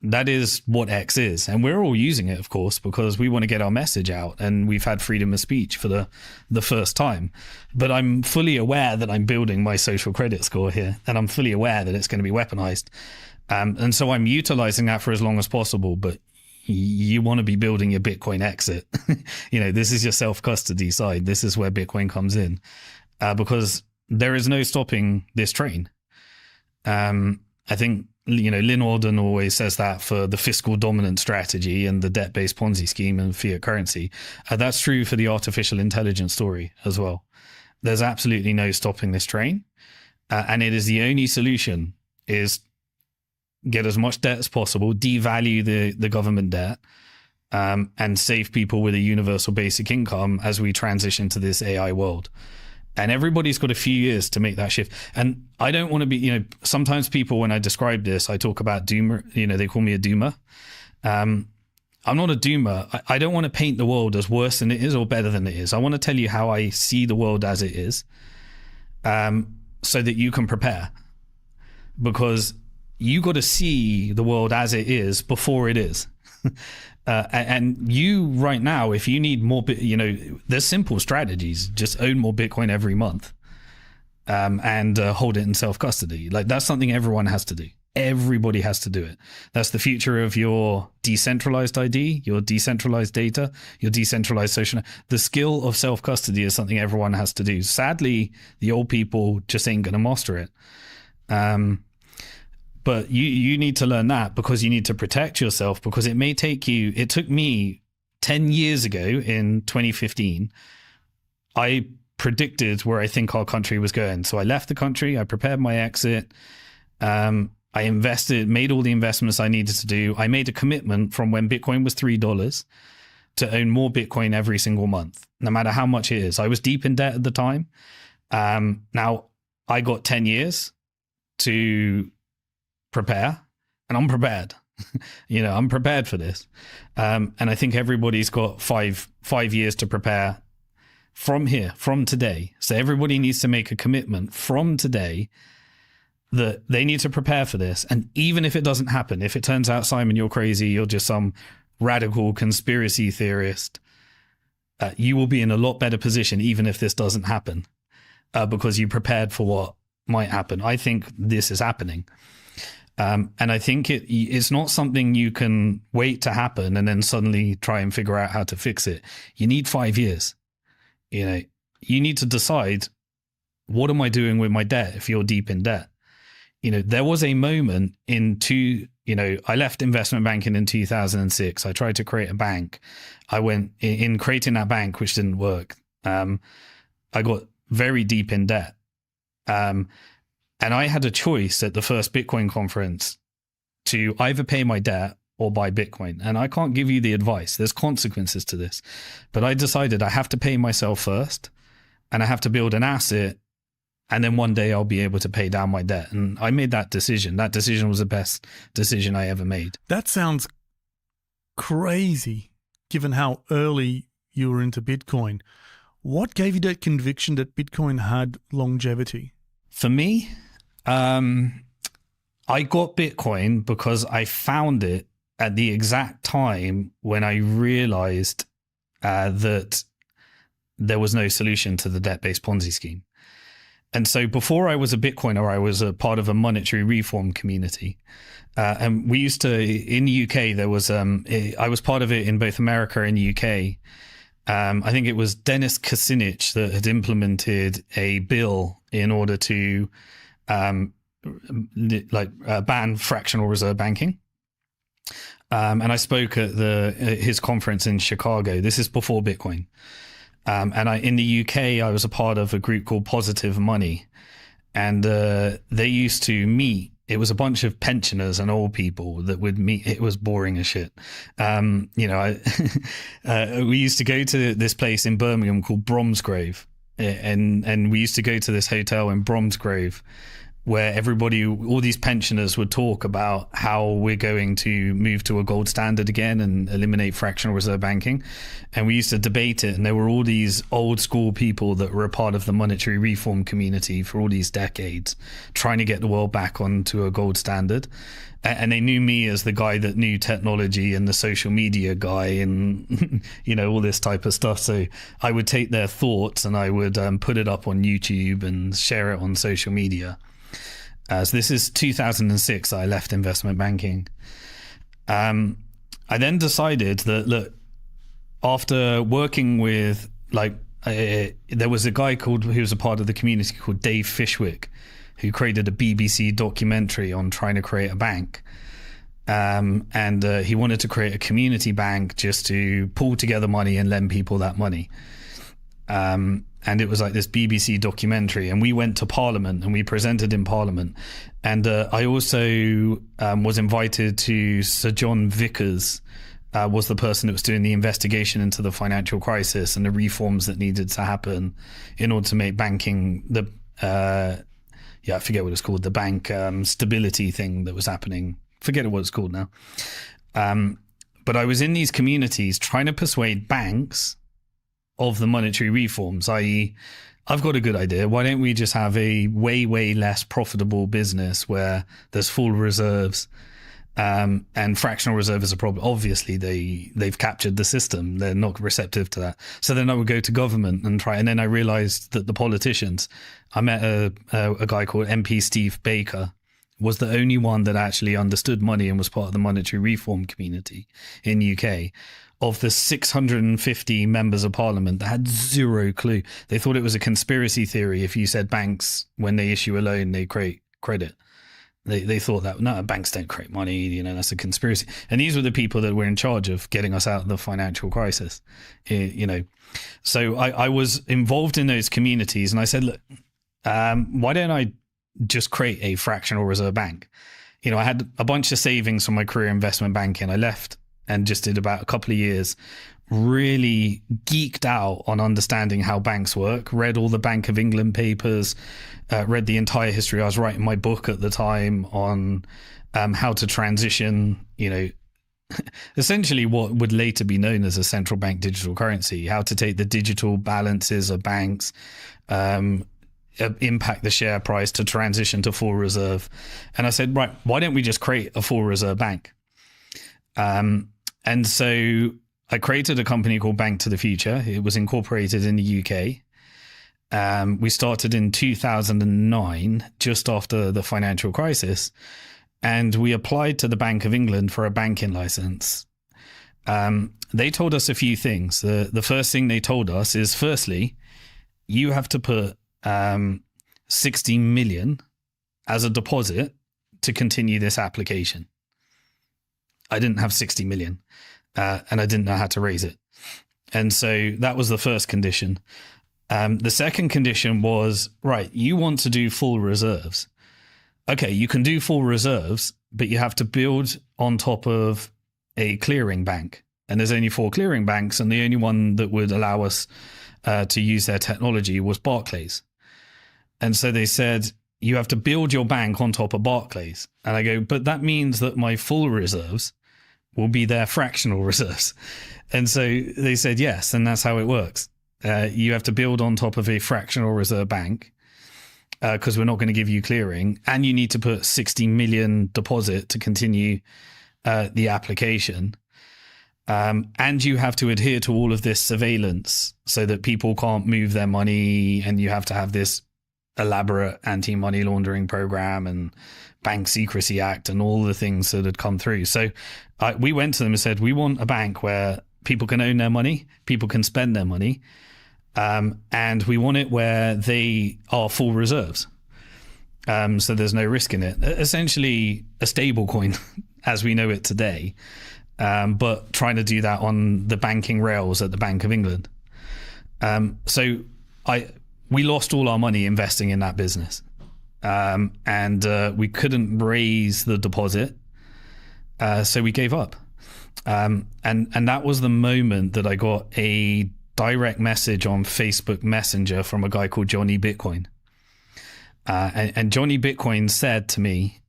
[SPEAKER 4] that is what X is. And we're all using it, of course, because we want to get our message out, and we've had freedom of speech for the first time. But I'm fully aware that I'm building my social credit score here, and I'm fully aware that it's going to be weaponized. And so I'm utilizing that for as long as possible. But you want to be building your Bitcoin exit. This is your self-custody side. This is where Bitcoin comes in, because there is no stopping this train. I think, Lynn Alden always says that for the fiscal dominant strategy and the debt-based Ponzi scheme and fiat currency. That's true for the artificial intelligence story as well. There's absolutely no stopping this train. And it is the only solution is get as much debt as possible, devalue the government debt, and save people with a universal basic income as we transition to this AI world. And everybody's got a few years to make that shift. And I don't want to be, sometimes people, when I describe this, I talk about doomer, they call me a doomer. I'm not a doomer. I don't want to paint the world as worse than it is or better than it is. I want to tell you how I see the world as it is, so that you can prepare. Because you got to see the world as it is before it is. And you right now, if you need more, there's simple strategies. Just own more Bitcoin every month, and hold it in self-custody. Like, that's something everyone has to do. Everybody has to do it. That's the future of your decentralized ID, your decentralized data, your decentralized social. The skill of self-custody is something everyone has to do. Sadly, the old people just ain't going to master it. But you need to learn that, because you need to protect yourself, because it took me 10 years ago in 2015. I predicted where I think our country was going. So I left the country, I prepared my exit. I invested, made all the investments I needed to do. I made a commitment from when Bitcoin was $3. to own more Bitcoin every single month, no matter how much it is. I was deep in debt at the time. Now, I got 10 years to prepare, and I'm prepared. I'm prepared for this. And I think everybody's got five years to prepare from today. So everybody needs to make a commitment from today that they need to prepare for this. And even if it doesn't happen, if it turns out, Simon, you're crazy, you're just some radical conspiracy theorist, you will be in a lot better position even if this doesn't happen, because you prepared for what might happen. I think this is happening. And I think it's not something you can wait to happen and then suddenly try and figure out how to fix it. You need 5 years. You need to decide, what am I doing with my debt if you're deep in debt? There was a moment I left investment banking in 2006. I tried to create a bank. I went in creating that bank, which didn't work. I got very deep in debt. And I had a choice at the first Bitcoin conference to either pay my debt or buy Bitcoin. And I can't give you the advice. There's consequences to this. But I decided I have to pay myself first, and I have to build an asset, and then one day I'll be able to pay down my debt. And I made that decision. That decision was the best decision I ever made.
[SPEAKER 3] That sounds crazy, given how early you were into Bitcoin. What gave you that conviction that Bitcoin had longevity?
[SPEAKER 4] For me, I got Bitcoin because I found it at the exact time when I realized that there was no solution to the debt-based Ponzi scheme. And so before I was a Bitcoiner, I was a part of a monetary reform community. And we used to, in the UK, there was, I was part of it in both America and the UK. I think it was Dennis Kucinich that had implemented a bill in order to ban fractional reserve banking. And I spoke at his conference in Chicago. This is before Bitcoin. And in the UK, I was a part of a group called Positive Money. And they used to meet. It was a bunch of pensioners and old people that would meet. It was boring as shit. We used to go to this place in Birmingham called Bromsgrove. And we used to go to this hotel in Bromsgrove where all these pensioners would talk about how we're going to move to a gold standard again and eliminate fractional reserve banking. And we used to debate it. And there were all these old school people that were a part of the monetary reform community for all these decades, trying to get the world back onto a gold standard. And they knew me as the guy that knew technology and the social media guy and, all this type of stuff. So I would take their thoughts and I would put it up on YouTube and share it on social media. So this is 2006. I left investment banking. I then decided that, look, after working with there was a guy who was a part of the community called Dave Fishwick, who created a BBC documentary on trying to create a bank. And he wanted to create a community bank just to pull together money and lend people that money. And it was like this BBC documentary, and we went to Parliament and we presented in Parliament. And I also was invited to Sir John Vickers, was the person that was doing the investigation into the financial crisis and the reforms that needed to happen in order to make banking I forget what it's called, the bank stability thing that was happening. Forget what it's called now. But I was in these communities trying to persuade banks of the monetary reforms, i.e., I've got a good idea. Why don't we just have a way, way less profitable business where there's full reserves and fractional reserve is a problem? Obviously, they've captured the system. They're not receptive to that. So then I would go to government and try. And then I realized that the politicians, I met a guy called MP Steve Baker, was the only one that actually understood money and was part of the monetary reform community in the UK. Of the 650 members of parliament that had zero clue. They thought it was a conspiracy theory if you said banks, when they issue a loan, they create credit. They thought that, no, banks don't create money, that's a conspiracy. And these were the people that were in charge of getting us out of the financial crisis, So I was involved in those communities, and I said, look, why don't I just create a fractional reserve bank? I had a bunch of savings from my career investment banking. I left and just did about a couple of years really geeked out on understanding how banks work, read all the Bank of England papers, read the entire history. I was writing my book at the time on how to transition, essentially what would later be known as a central bank digital currency, how to take the digital balances of banks, impact the share price to transition to full reserve. And I said, right, why don't we just create a full reserve bank? And so I created a company called Bank to the Future. It was incorporated in the UK. We started in 2009, just after the financial crisis, and we applied to the Bank of England for a banking license. They told us a few things. The first thing they told us is, firstly, you have to put 60 million as a deposit to continue this application. I didn't have 60 million. And I didn't know how to raise it. And so that was the first condition. The second condition was, right, you want to do full reserves. Okay, you can do full reserves, but you have to build on top of a clearing bank. And there's only 4 clearing banks, and the only one that would allow us to use their technology was Barclays. And so they said, you have to build your bank on top of Barclays. And I go, but that means that my full reserves will be their fractional reserves. And so they said, yes, and that's how it works. You have to build on top of a fractional reserve bank because we're not going to give you clearing, and you need to put 60 million deposit to continue the application. And you have to adhere to all of this surveillance so that people can't move their money, and you have to have this elaborate anti-money laundering program and Bank Secrecy Act and all the things that had come through. So we went to them and said, we want a bank where people can own their money, people can spend their money, and we want it where they are full reserves. So there's no risk in it. Essentially a stable coin as we know it today, but trying to do that on the banking rails at the Bank of England. So we lost all our money investing in that business. And we couldn't raise the deposit, so we gave up. And that was the moment that I got a direct message on Facebook Messenger from a guy called Johnny Bitcoin. And Johnny Bitcoin said to me,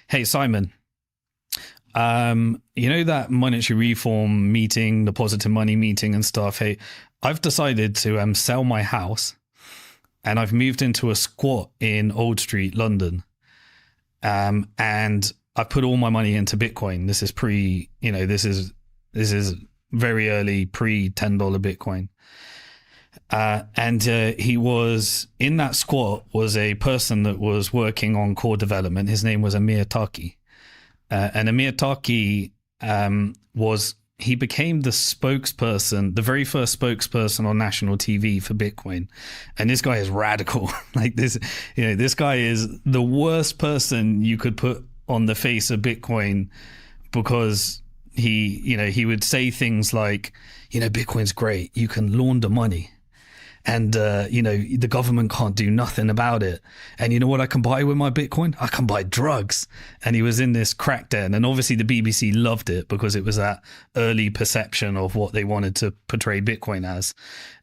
[SPEAKER 4] hey, Simon, that monetary reform meeting, the positive money meeting and stuff, hey, I've decided to sell my house. And I've moved into a squat in Old Street, London. And I put all my money into Bitcoin. This is this is very early pre-$10 Bitcoin. And he was in that squat was a person that was working on core development. His name was Amir Taki. And Amir Taki he became the spokesperson, the very first spokesperson on national TV for Bitcoin. And this guy is radical. Like this guy is the worst person you could put on the face of Bitcoin, because he would say things like, Bitcoin's great. You can launder money. And, the government can't do nothing about it. And you know what I can buy with my Bitcoin? I can buy drugs. And he was in this crack den. And obviously the BBC loved it because it was that early perception of what they wanted to portray Bitcoin as.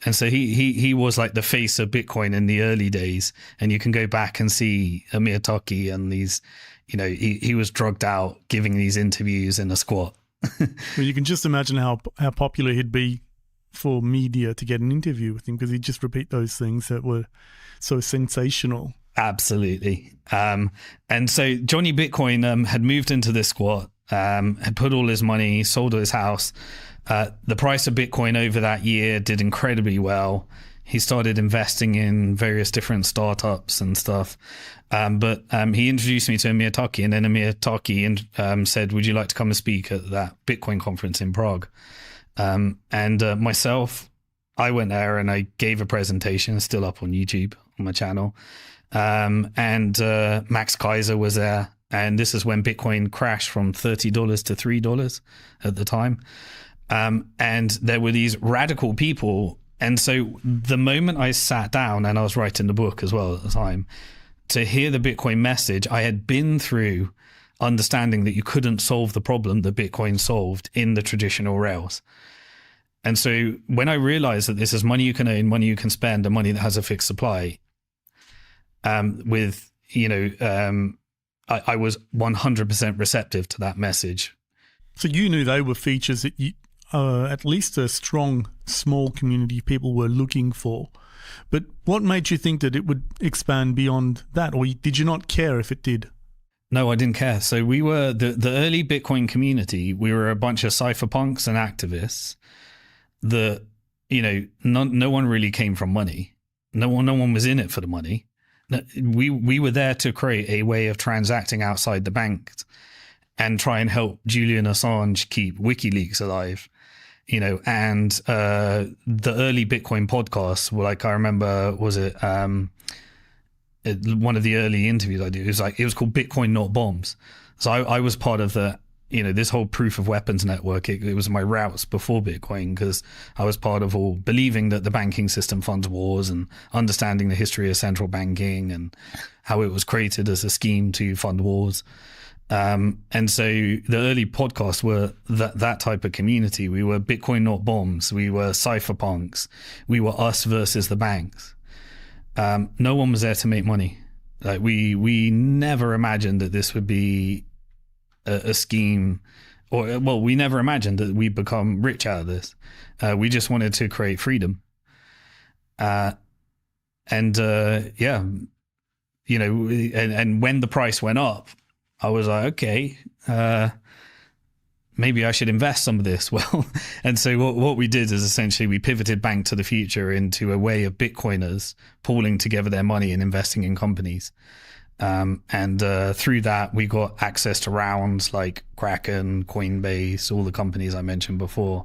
[SPEAKER 4] And so he was like the face of Bitcoin in the early days. And you can go back and see Amir Taki and these, he was drugged out giving these interviews in a squat.
[SPEAKER 3] Well, you can just imagine how popular he'd be for media to get an interview with him, because he'd just repeat those things that were so sensational.
[SPEAKER 4] Absolutely. And so Johnny Bitcoin had moved into this squat, had put all his money, sold his house. The price of Bitcoin over that year did incredibly well. He started investing in various different startups and stuff. But he introduced me to Amir Taki, and then Amir Taki said, would you like to come and speak at that Bitcoin conference in Prague? And myself, I went there and I gave a presentation, still up on YouTube on my channel. And Max Kaiser was there. And this is when Bitcoin crashed from $30 to $3 at the time. And there were these radical people. And so the moment I sat down, and I was writing the book as well at the time, to hear the Bitcoin message, I had been through understanding that you couldn't solve the problem that Bitcoin solved in the traditional rails. And so when I realized that this is money you can earn, money you can spend, and money that has a fixed supply, I was 100% receptive to that message.
[SPEAKER 3] So you knew they were features that you, at least a strong, small community of people were looking for. But what made you think that it would expand beyond that? Or did you not care if it did?
[SPEAKER 4] No, I didn't care. So we were the early Bitcoin community. We were a bunch of cypherpunks and activists that, no one really came from money. No one was in it for the money. We were there to create a way of transacting outside the bank and try and help Julian Assange keep WikiLeaks alive. And the early Bitcoin podcasts were like, I remember, was it one of the early interviews I did? It was called Bitcoin Not Bombs. So I was part of the, this whole proof of weapons network. It was my routes before Bitcoin, because I was part of all believing that the banking system funds wars and understanding the history of central banking and how it was created as a scheme to fund wars. And so the early podcasts were that type of community. We were Bitcoin Not Bombs. We were cypherpunks. We were us versus the banks. No one was there to make money. Like we never imagined that this would be a scheme, we never imagined that we'd become rich out of this. We just wanted to create freedom. And when the price went up, I was like, okay, maybe I should invest some of this. Well, and so what we did is essentially we pivoted Bank to the Future into a way of Bitcoiners pooling together their money and investing in companies. And through that, we got access to rounds like Kraken, Coinbase, all the companies I mentioned before,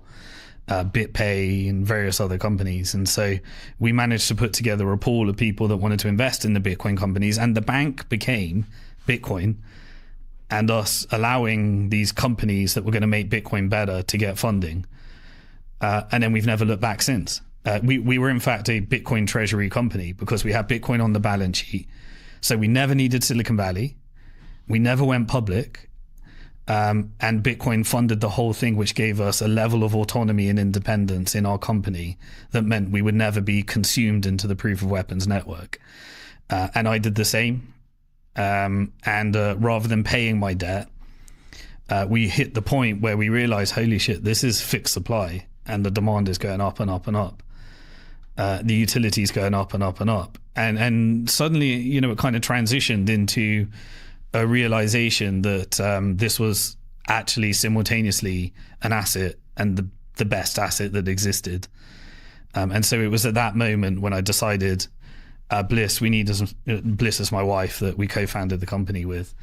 [SPEAKER 4] BitPay and various other companies. And so we managed to put together a pool of people that wanted to invest in the Bitcoin companies, and the bank became Bitcoin, and us allowing these companies that were going to make Bitcoin better to get funding. And then we've never looked back since. We were in fact a Bitcoin treasury company because we had Bitcoin on the balance sheet. So we never needed Silicon Valley. We never went public. And Bitcoin funded the whole thing, which gave us a level of autonomy and independence in our company that meant we would never be consumed into the proof of weapons network. And I did the same. And rather than paying my debt, we hit the point where we realized, holy shit, this is fixed supply and the demand is going up and up and up. The utility is going up and up and up. And suddenly, it kind of transitioned into a realization that this was actually simultaneously an asset and the best asset that existed. And so it was at that moment when I decided, Bliss is my wife that we co-founded the company with.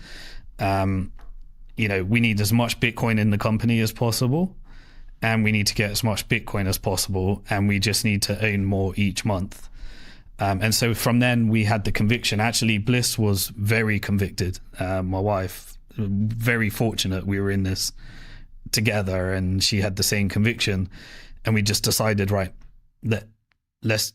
[SPEAKER 4] We need as much Bitcoin in the company as possible, and we need to get as much Bitcoin as possible, and we just need to own more each month. And so from then we had the conviction. Actually, Bliss was very convicted. My wife, very fortunate we were in this together, and she had the same conviction. And we just decided, right, let's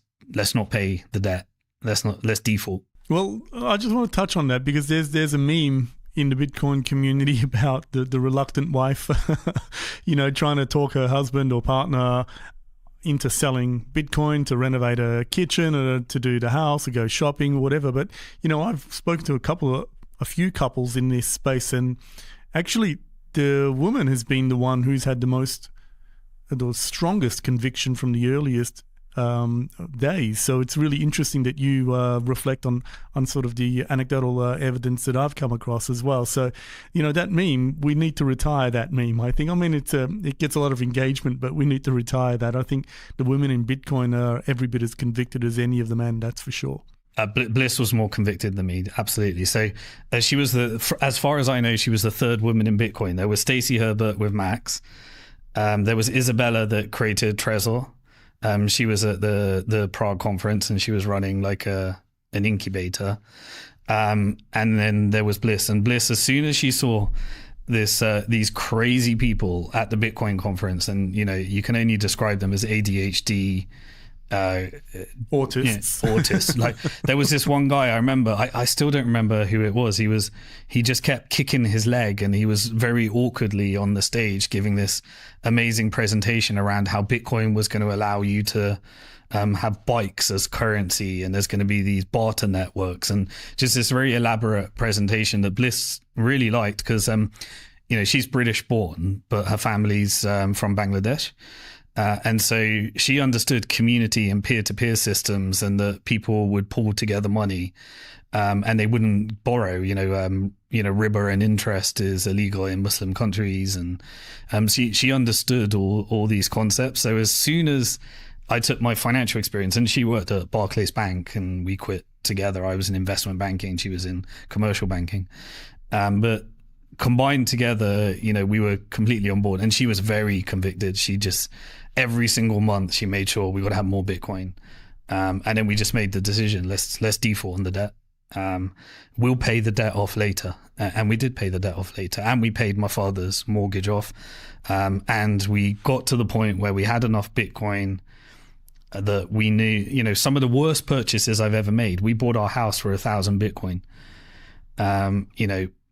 [SPEAKER 4] not pay the debt. Let's default.
[SPEAKER 3] Well, I just want to touch on that because there's a meme in the Bitcoin community about the reluctant wife, trying to talk her husband or partner into selling Bitcoin to renovate a kitchen or to do the house or go shopping or whatever. But, I've spoken to a few couples in this space, and actually the woman has been the one who's had the strongest conviction from the earliest days. So it's really interesting that you reflect on sort of the anecdotal evidence that I've come across as well. So, that meme, we need to retire that meme, I think. I mean, it gets a lot of engagement, but we need to retire that. I think the women in Bitcoin are every bit as convicted as any of the men, that's for sure.
[SPEAKER 4] Bliss was more convicted than me, absolutely. So she was as far as I know, she was the third woman in Bitcoin. There was Stacey Herbert with Max. There was Isabella that created Trezor. She was at the Prague conference, and she was running like an incubator. And then there was Bliss. And Bliss, as soon as she saw these crazy people at the Bitcoin conference, and you can only describe them as ADHD
[SPEAKER 3] Autists.
[SPEAKER 4] Autists. Like there was this one guy I remember. I still don't remember who it was. He just kept kicking his leg, and he was very awkwardly on the stage giving this amazing presentation around how Bitcoin was going to allow you to have bikes as currency, and there's going to be these barter networks, and just this very elaborate presentation that Bliss really liked because she's British born, but her family's from Bangladesh. And so she understood community and peer-to-peer systems, and that people would pool together money, and they wouldn't borrow. Riba and interest is illegal in Muslim countries, and she understood all these concepts. So as soon as I took my financial experience, and she worked at Barclays Bank, and we quit together. I was in investment banking, she was in commercial banking, but combined together, we were completely on board, and she was very convicted. She just every single month she made sure we got to have more Bitcoin, and then we just made the decision, let's default on the debt. We'll pay the debt off later, and we did pay the debt off later, and we paid my father's mortgage off, and we got to the point where we had enough Bitcoin that we knew, some of the worst purchases I've ever made. We bought our house for 1,000 Bitcoin,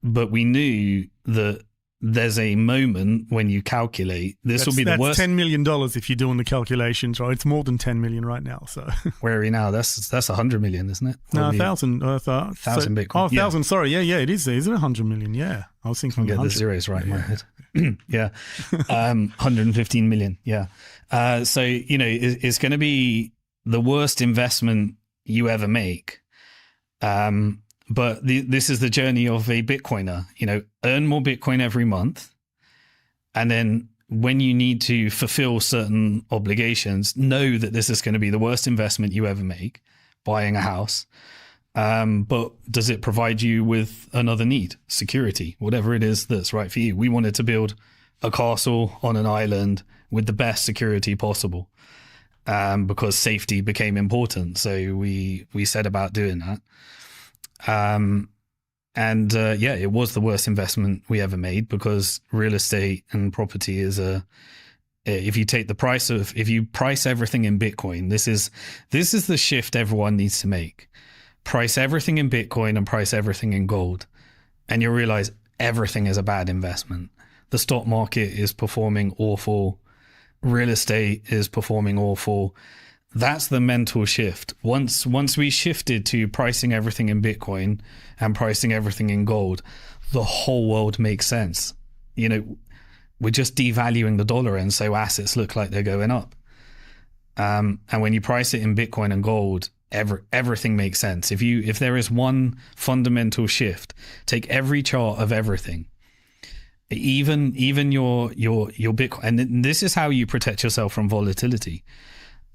[SPEAKER 4] but we knew that there's a moment when you calculate this will be the worst.
[SPEAKER 3] That's $10 million if you're doing the calculations, right? It's more than 10 million right now. So
[SPEAKER 4] where are we now? That's 100 million, isn't it?
[SPEAKER 3] No, 1,000.
[SPEAKER 4] 1,000 Bitcoin.
[SPEAKER 3] Oh, 1,000. Yeah. Sorry. Yeah, it is. Is it 100 million? Yeah. I was thinking.
[SPEAKER 4] Get the zeros right in my head. Yeah. 115 million. Yeah. So, it's going to be the worst investment you ever make. But this is the journey of a Bitcoiner, earn more Bitcoin every month. And then when you need to fulfill certain obligations, know that this is going to be the worst investment you ever make, buying a house. But does it provide you with another need, security, whatever it is that's right for you? We wanted to build a castle on an island with the best security possible, because safety became important. So we set about doing that. It was the worst investment we ever made, because real estate and property is if you price everything in Bitcoin, this is the shift everyone needs to make. Price everything in Bitcoin and price everything in gold, and you'll realize everything is a bad investment. The stock market is performing awful. Real estate is performing awful. That's the mental shift. Once we shifted to pricing everything in Bitcoin and pricing everything in gold, the whole world makes sense. We're just devaluing the dollar, and so assets look like they're going up. And when you price it in Bitcoin and gold, everything makes sense. If there is one fundamental shift, take every chart of everything, even your Bitcoin, and this is how you protect yourself from volatility.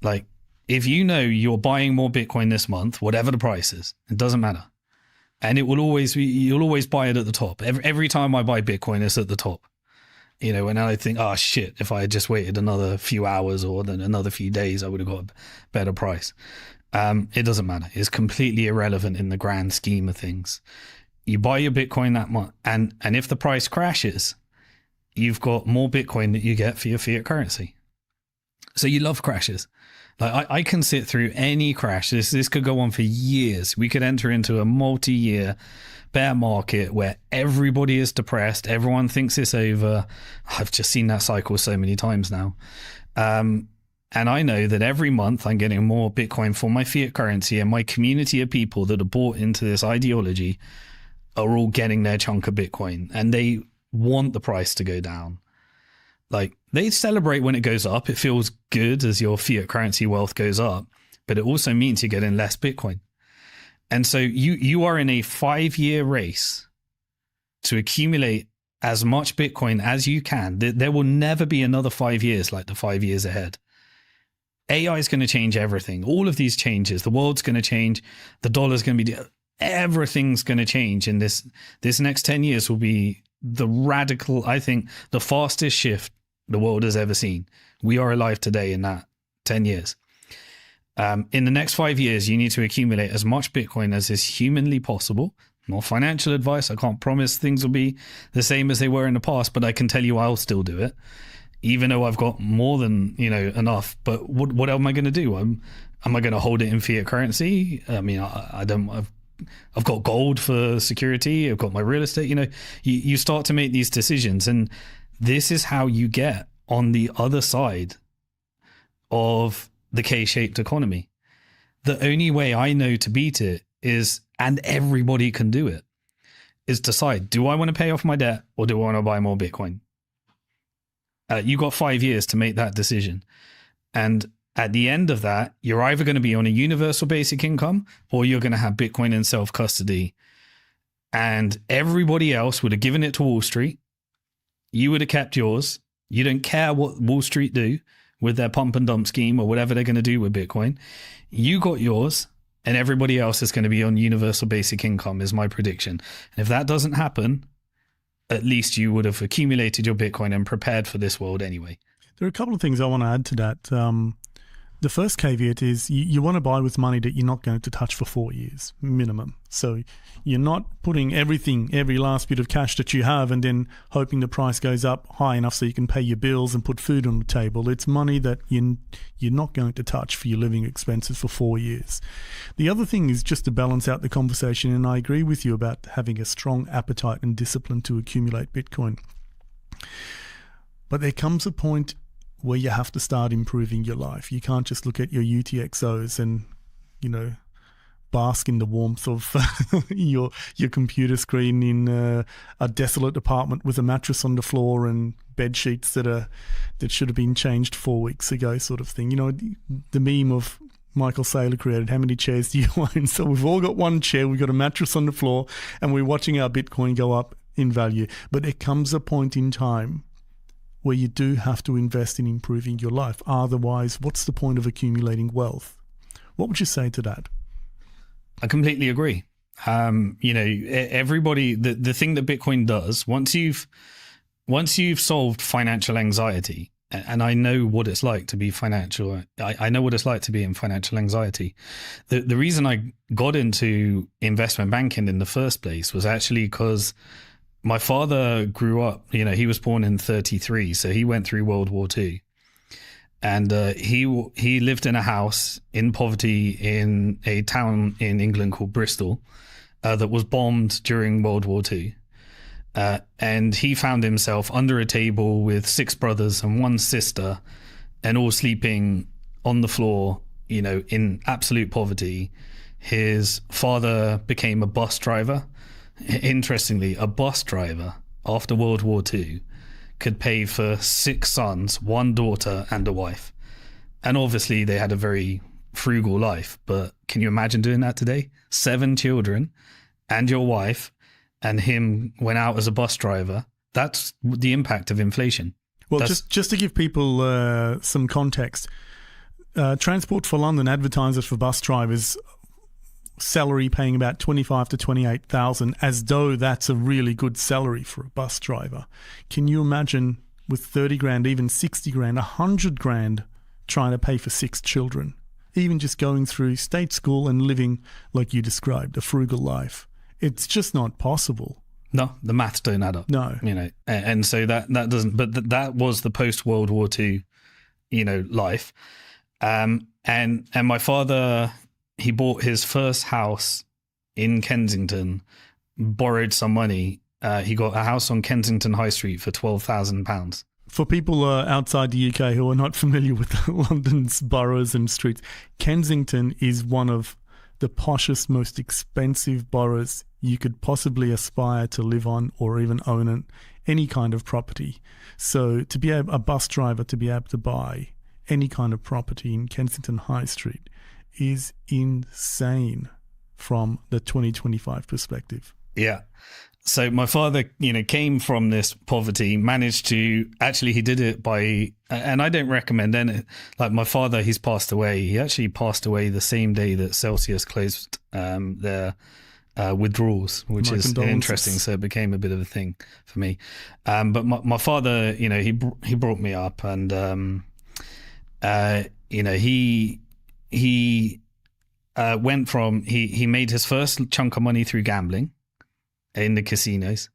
[SPEAKER 4] Like, if you're buying more Bitcoin this month, whatever the price is, it doesn't matter. And it will always be, you'll always buy it at the top. Every time I buy Bitcoin, it's at the top. And I think, oh shit, if I had just waited another few hours or then another few days, I would have got a better price. It doesn't matter. It's completely irrelevant in the grand scheme of things. You buy your Bitcoin that month, and if the price crashes, you've got more Bitcoin that you get for your fiat currency. So you love crashes. Like I can sit through any crash. This could go on for years. We could enter into a multi-year bear market where everybody is depressed. Everyone thinks it's over. I've just seen that cycle so many times now. And I know that every month I'm getting more Bitcoin for my fiat currency, and my community of people that are bought into this ideology are all getting their chunk of Bitcoin, and they want the price to go down. Like, they celebrate when it goes up. It feels good as your fiat currency wealth goes up, but it also means you're getting less Bitcoin. And so you are in a 5-year race to accumulate as much Bitcoin as you can. There will never be another 5 years like the 5 years ahead. AI is going to change everything. All of these changes, the world's going to change. The dollar's going to be, everything's going to change. And this next 10 years will be the radical, I think, the fastest shift the world has ever seen. We are alive today in that 10 years. In the next 5 years, you need to accumulate as much Bitcoin as is humanly possible. More financial advice. I can't promise things will be the same as they were in the past, but I can tell you I'll still do it. even though I've got more than, enough. But what am I going to do? Am I going to hold it in fiat currency? I mean, I don't. I've got gold for security. I've got my real estate. You start to make these decisions, and this is how you get on the other side of the K-shaped economy. The only way I know to beat it is, and everybody can do it, is decide, do I want to pay off my debt or do I want to buy more Bitcoin? You got 5 years to make that decision. And at the end of that, you're either going to be on a universal basic income or you're going to have Bitcoin in self-custody. And everybody else would have given it to Wall Street. You would have kept yours. You don't care what Wall Street do with their pump and dump scheme or whatever they're going to do with Bitcoin. You got yours, and everybody else is going to be on universal basic income, is my prediction. And if that doesn't happen, at least you would have accumulated your Bitcoin and prepared for this world anyway.
[SPEAKER 3] There are a couple of things I want to add to that. The first caveat is you want to buy with money that you're not going to touch for 4 years minimum. So you're not putting every last bit of cash that you have and then hoping the price goes up high enough so you can pay your bills and put food on the table. It's money that you're not going to touch for your living expenses for 4 years. The other thing is just to balance out the conversation, and I agree with you about having a strong appetite and discipline to accumulate Bitcoin. But there comes a point where you have to start improving your life. You can't just look at your UTXOs and, bask in the warmth of your computer screen in a desolate apartment with a mattress on the floor and bed sheets that should have been changed 4 weeks ago, sort of thing. The meme of Michael Saylor created, how many chairs do you own? So we've all got one chair, we've got a mattress on the floor, and we're watching our Bitcoin go up in value. But there comes a point in time where you do have to invest in improving your life. Otherwise, what's the point of accumulating wealth? What would you say to that?
[SPEAKER 4] I completely agree. Everybody, the thing that Bitcoin does, once you've solved financial anxiety, and I know what it's like to be I know what it's like to be in financial anxiety. The reason I got into investment banking in the first place was actually because my father grew up, he was born in 1933, so he went through World War II. And he lived in a house in poverty in a town in England called Bristol that was bombed during World War II. And he found himself under a table with 6 brothers and 1 sister, and all sleeping on the floor, in absolute poverty. His father became a bus driver. Interestingly, a bus driver after World War II could pay for 6 sons, 1 daughter and a wife. And obviously they had a very frugal life, but can you imagine doing that today? 7 children and your wife, and him went out as a bus driver. That's the impact of inflation.
[SPEAKER 3] Well, just to give people some context, Transport for London advertises for bus drivers salary paying about 25 to 28,000, as though that's a really good salary for a bus driver. Can you imagine with 30 grand, even 60 grand, 100 grand trying to pay for 6 children, even just going through state school and living like you described, a frugal life? It's just not possible.
[SPEAKER 4] No, the maths don't add up.
[SPEAKER 3] No.
[SPEAKER 4] And so that doesn't, but that was the post World War II, life. And my father, he bought his first house in Kensington, borrowed some money. He got a house on Kensington High Street for £12,000.
[SPEAKER 3] For people outside the UK who are not familiar with London's boroughs and streets, Kensington is one of the poshest, most expensive boroughs you could possibly aspire to live on or even own any kind of property. So to be a bus driver, to be able to buy any kind of property in Kensington High Street is insane from the 2025 perspective.
[SPEAKER 4] Yeah. So my father, came from this poverty, managed to, actually he did it by, and I don't recommend any, like my father, he's passed away. He actually passed away the same day that Celsius closed their withdrawals, which is interesting. So it became a bit of a thing for me. But my father, he brought me up, and, he went from, he made his first chunk of money through gambling in the casinos.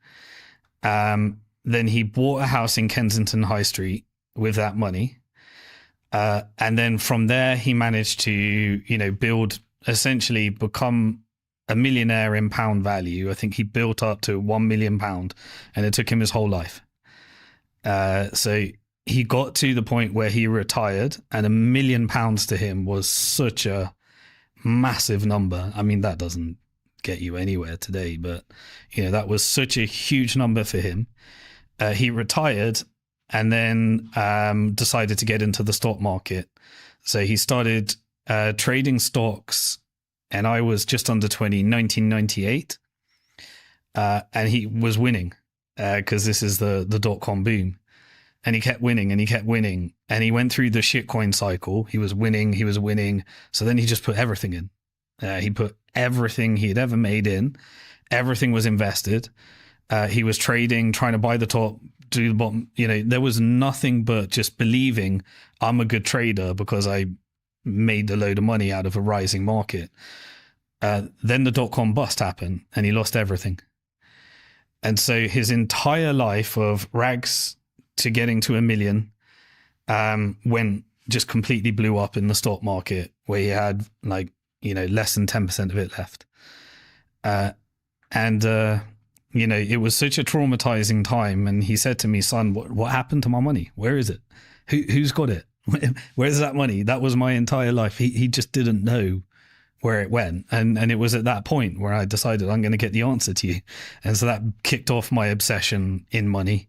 [SPEAKER 4] Then he bought a house in Kensington High Street. with that money. And then from there, he managed to, essentially become a millionaire in pound value. I think he built up to £1 million, and it took him his whole life. So he got to the point where he retired, and £1 million to him was such a massive number. I mean, that doesn't get you anywhere today, but that was such a huge number for him. He retired and then decided to get into the stock market. So he started trading stocks, and I was just under 20, 1998, and he was winning because this is the dot-com boom. And he kept winning and he kept winning. And he went through the shitcoin cycle. He was winning. So then he just put everything in. He put everything he had ever made in. Everything was invested. He was trading, trying to buy the top, do the bottom. There was nothing but just believing I'm a good trader because I made a load of money out of a rising market. Then the dot-com bust happened and he lost everything. And so his entire life of rags to getting to $1 million just completely blew up in the stock market, where he had less than 10% of it left. It was such a traumatizing time. And he said to me, son, what happened to my money? Where is it? Who's got it? Where's that money? That was my entire life. He just didn't know where it went. And it was at that point where I decided I'm going to get the answer to you. And so that kicked off my obsession in money.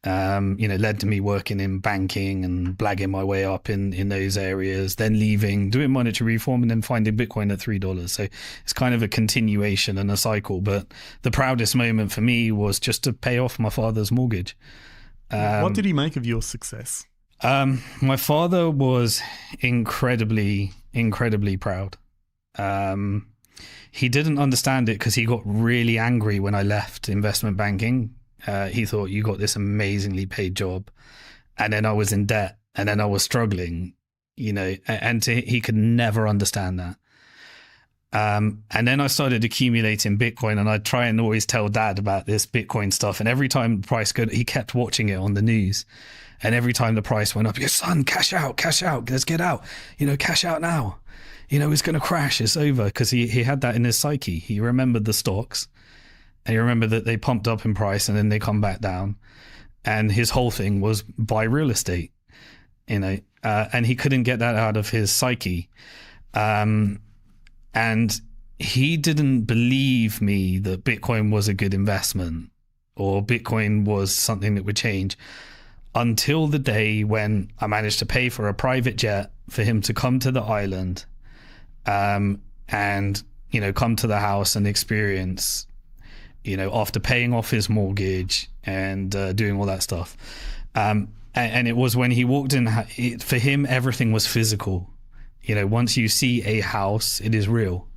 [SPEAKER 4] Led to me working in banking and blagging my way up in those areas, then leaving, doing monetary reform, and then finding Bitcoin at $3. So it's kind of a continuation and a cycle. But the proudest moment for me was just to pay off my father's mortgage.
[SPEAKER 3] What did he make of your success?
[SPEAKER 4] My father was incredibly, incredibly proud. He didn't understand it because he got really angry when I left investment banking. He thought, you got this amazingly paid job, and then I was in debt, and then I was struggling, he could never understand that. And then I started accumulating Bitcoin, and I'd try and always tell dad about this Bitcoin stuff. And every time the price he kept watching it on the news. And every time the price went up, your son, cash out, let's get out, cash out now. It's going to crash, it's over. Because he had that in his psyche. He remembered the stocks. And you remember that they pumped up in price and then they come back down. And his whole thing was buy real estate, and he couldn't get that out of his psyche. And he didn't believe me that Bitcoin was a good investment or Bitcoin was something that would change until the day when I managed to pay for a private jet for him to come to the island, and, come to the house and experience, after paying off his mortgage and doing all that stuff. And it was when he walked in, for him, everything was physical. Once you see a house, it is real.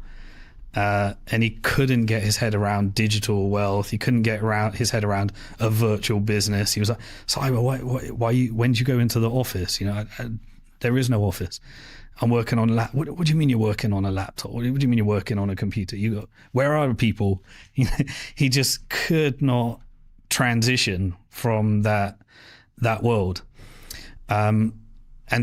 [SPEAKER 4] And he couldn't get his head around digital wealth. He couldn't get his head around a virtual business. He was like, Simon, when did you go into the office? There is no office. I'm working on what do you mean you're working on a laptop? What do you mean you're working on a computer? Where are people? He just could not transition from that world. And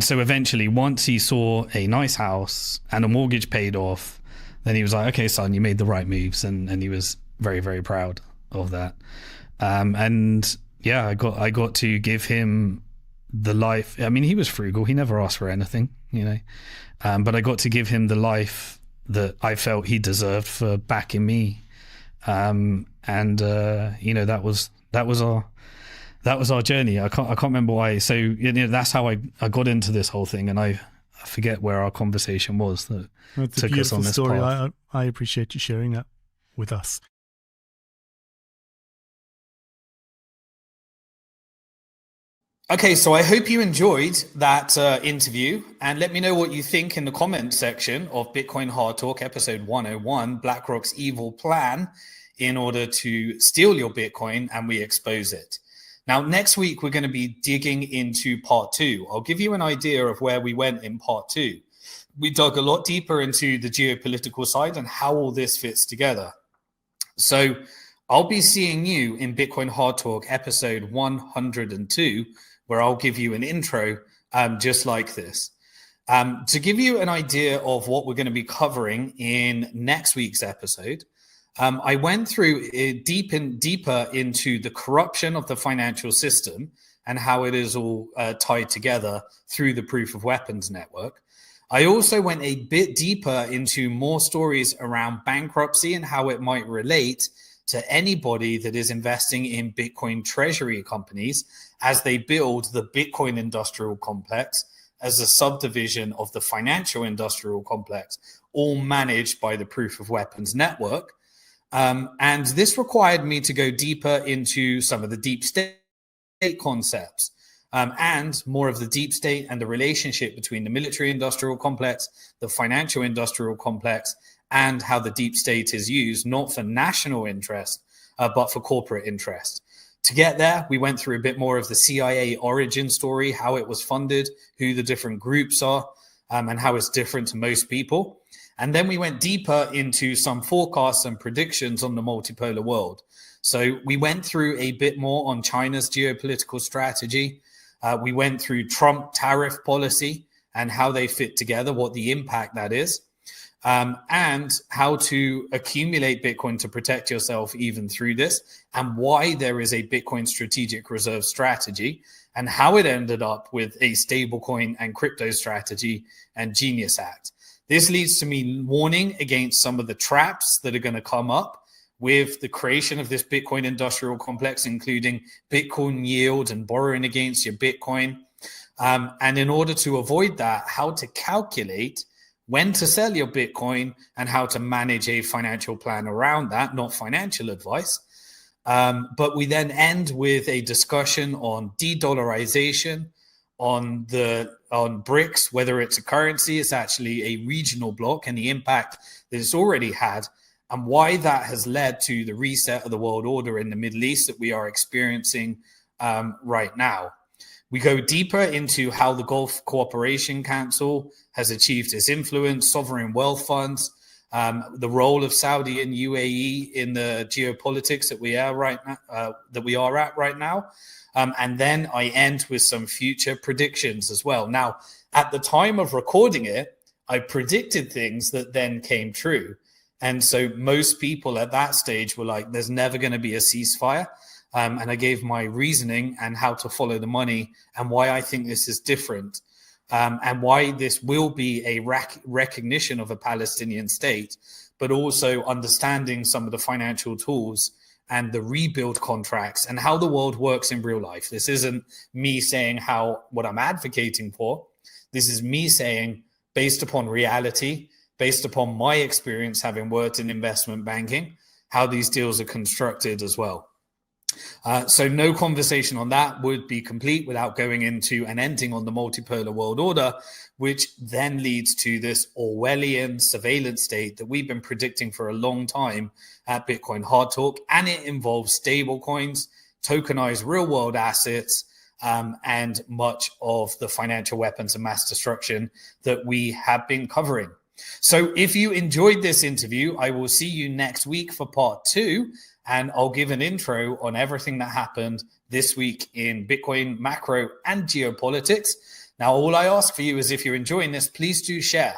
[SPEAKER 4] so eventually, once he saw a nice house and a mortgage paid off, then he was like, okay, son, you made the right moves. And he was very, very proud of that. And yeah, I got to give him the life. I mean, he was frugal. He never asked for anything, but I got to give him the life that I felt he deserved for backing me. That was our journey. I can't remember why. So that's how I got into this whole thing, and I forget where our conversation was that took us on this
[SPEAKER 3] story.
[SPEAKER 4] path.
[SPEAKER 3] I appreciate you sharing that with us.
[SPEAKER 1] Okay, so I hope you enjoyed that interview, and let me know what you think in the comment section of Bitcoin Hard Talk episode 101, BlackRock's evil plan in order to steal your Bitcoin, and we expose it. Now, next week, we're going to be digging into part 2. I'll give you an idea of where we went in part 2. We dug a lot deeper into the geopolitical side and how all this fits together. So I'll be seeing you in Bitcoin Hard Talk episode 102, where I'll give you an intro just like this. To give you an idea of what we're going to be covering in next week's episode, I went through deeper into the corruption of the financial system and how it is all tied together through the proof of weapons network. I also went a bit deeper into more stories around bankruptcy and how it might relate to anybody that is investing in Bitcoin treasury companies as they build the Bitcoin industrial complex as a subdivision of the financial industrial complex, all managed by the proof of weapons network. And this required me to go deeper into some of the deep state concepts and more of the deep state and the relationship between the military industrial complex, the financial industrial complex, and how the deep state is used, not for national interest, but for corporate interest. To get there, we went through a bit more of the CIA origin story, how it was funded, who the different groups are, and how it's different to most people. And then we went deeper into some forecasts and predictions on the multipolar world. So we went through a bit more on China's geopolitical strategy. We went through Trump tariff policy and how they fit together, what the impact that is, and how to accumulate Bitcoin to protect yourself even through this, and why there is a Bitcoin strategic reserve strategy, and how it ended up with a stablecoin and crypto strategy and Genius Act. This leads to me warning against some of the traps that are going to come up with the creation of this Bitcoin industrial complex, including Bitcoin yield and borrowing against your Bitcoin. And in order to avoid that, how to calculate when to sell your Bitcoin and how to manage a financial plan around that, not financial advice. But we then end with a discussion on de-dollarization, on BRICS, whether it's a currency, it's actually a regional bloc, and the impact that it's already had, and why that has led to the reset of the world order in the Middle East that we are experiencing right now. We go deeper into how the Gulf Cooperation Council has achieved its influence, sovereign wealth funds, the role of Saudi and UAE in the geopolitics that we are at right now. And then I end with some future predictions as well. Now, at the time of recording it, I predicted things that then came true. And so most people at that stage were like, there's never going to be a ceasefire. And I gave my reasoning and how to follow the money and why I think this is different, and why this will be a recognition of a Palestinian state, but also understanding some of the financial tools and the rebuild contracts and how the world works in real life. This isn't me saying what I'm advocating for. This is me saying, based upon reality, based upon my experience having worked in investment banking, how these deals are constructed as well. So no conversation on that would be complete without going into and ending on the multipolar world order, which then leads to this Orwellian surveillance state that we've been predicting for a long time at Bitcoin Hard Talk. And it involves stable coins, tokenized real world assets, and much of the financial weapons of mass destruction that we have been covering. So if you enjoyed this interview, I will see you next week for part 2. And I'll give an intro on everything that happened this week in Bitcoin, macro, and geopolitics. Now, all I ask for you is if you're enjoying this, please do share.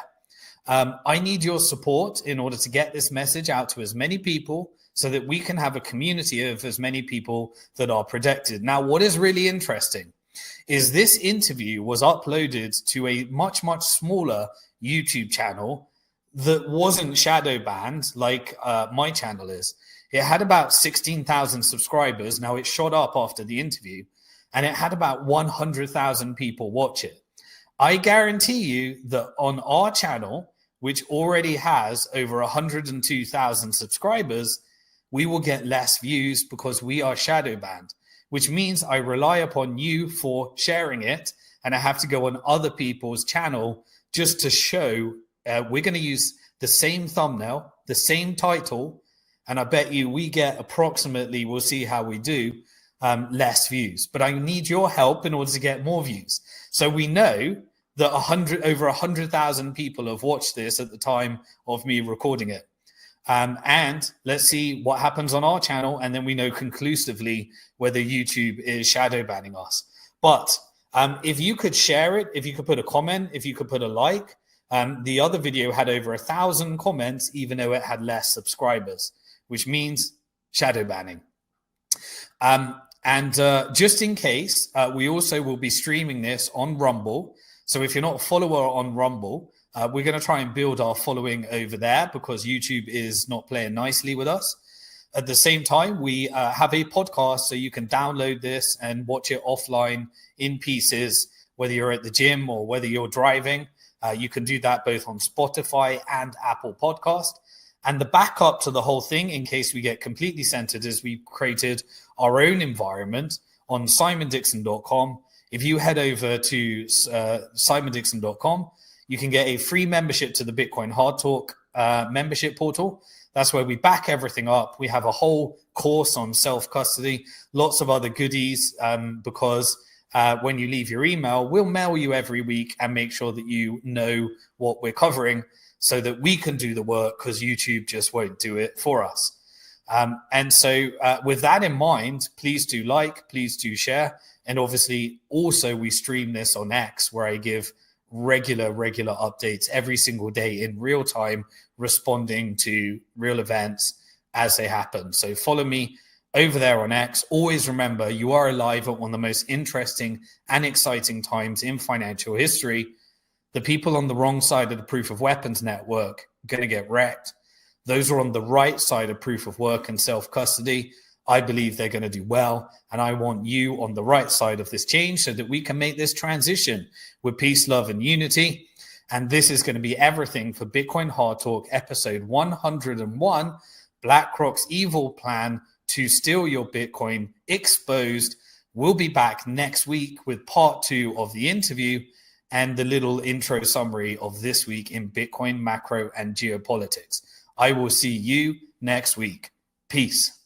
[SPEAKER 1] I need your support in order to get this message out to as many people so that we can have a community of as many people that are protected. Now, what is really interesting is this interview was uploaded to a much, much smaller YouTube channel that wasn't shadow banned like my channel is. It had about 16,000 subscribers. Now it shot up after the interview and it had about 100,000 people watch it. I guarantee you that on our channel, which already has over 102,000 subscribers, we will get less views because we are shadow banned, which means I rely upon you for sharing it. And I have to go on other people's channel just to show we're going to use the same thumbnail, the same title, and I bet you we get approximately, we'll see how we do, less views. But I need your help in order to get more views. So we know that over 100,000 people have watched this at the time of me recording it. And let's see what happens on our channel. And then we know conclusively whether YouTube is shadow banning us. But if you could share it, if you could put a comment, if you could put a like, the other video had over 1,000 comments, even though it had less subscribers, which means shadow banning. And just in case, we also will be streaming this on Rumble. So if you're not a follower on Rumble, we're going to try and build our following over there because YouTube is not playing nicely with us. At the same time, we have a podcast, so you can download this and watch it offline in pieces, whether you're at the gym or whether you're driving. You can do that both on Spotify and Apple Podcast. And the backup to the whole thing, in case we get completely centered, is we've created our own environment on simondixon.com. If you head over to simondixon.com, you can get a free membership to the Bitcoin Hard Talk membership portal. That's where we back everything up. We have a whole course on self-custody, lots of other goodies, because when you leave your email, we'll mail you every week and make sure that you know what we're covering so that we can do the work, because YouTube just won't do it for us. And so with that in mind, please do like, please do share. And obviously also we stream this on X, where I give regular updates every single day in real time, responding to real events as they happen. So follow me over there on X. Always remember, you are alive at one of the most interesting and exciting times in financial history. The people on the wrong side of the proof of weapons network are going to get wrecked. Those who are on the right side of proof of work and self-custody, I believe they're going to do well. And I want you on the right side of this change so that we can make this transition with peace, love, and unity. And this is going to be everything for Bitcoin Hard Talk, episode 101, BlackRock's evil plan to steal your Bitcoin exposed. We'll be back next week with part 2 of the interview and the little intro summary of this week in Bitcoin, macro, and geopolitics. I will see you next week. Peace.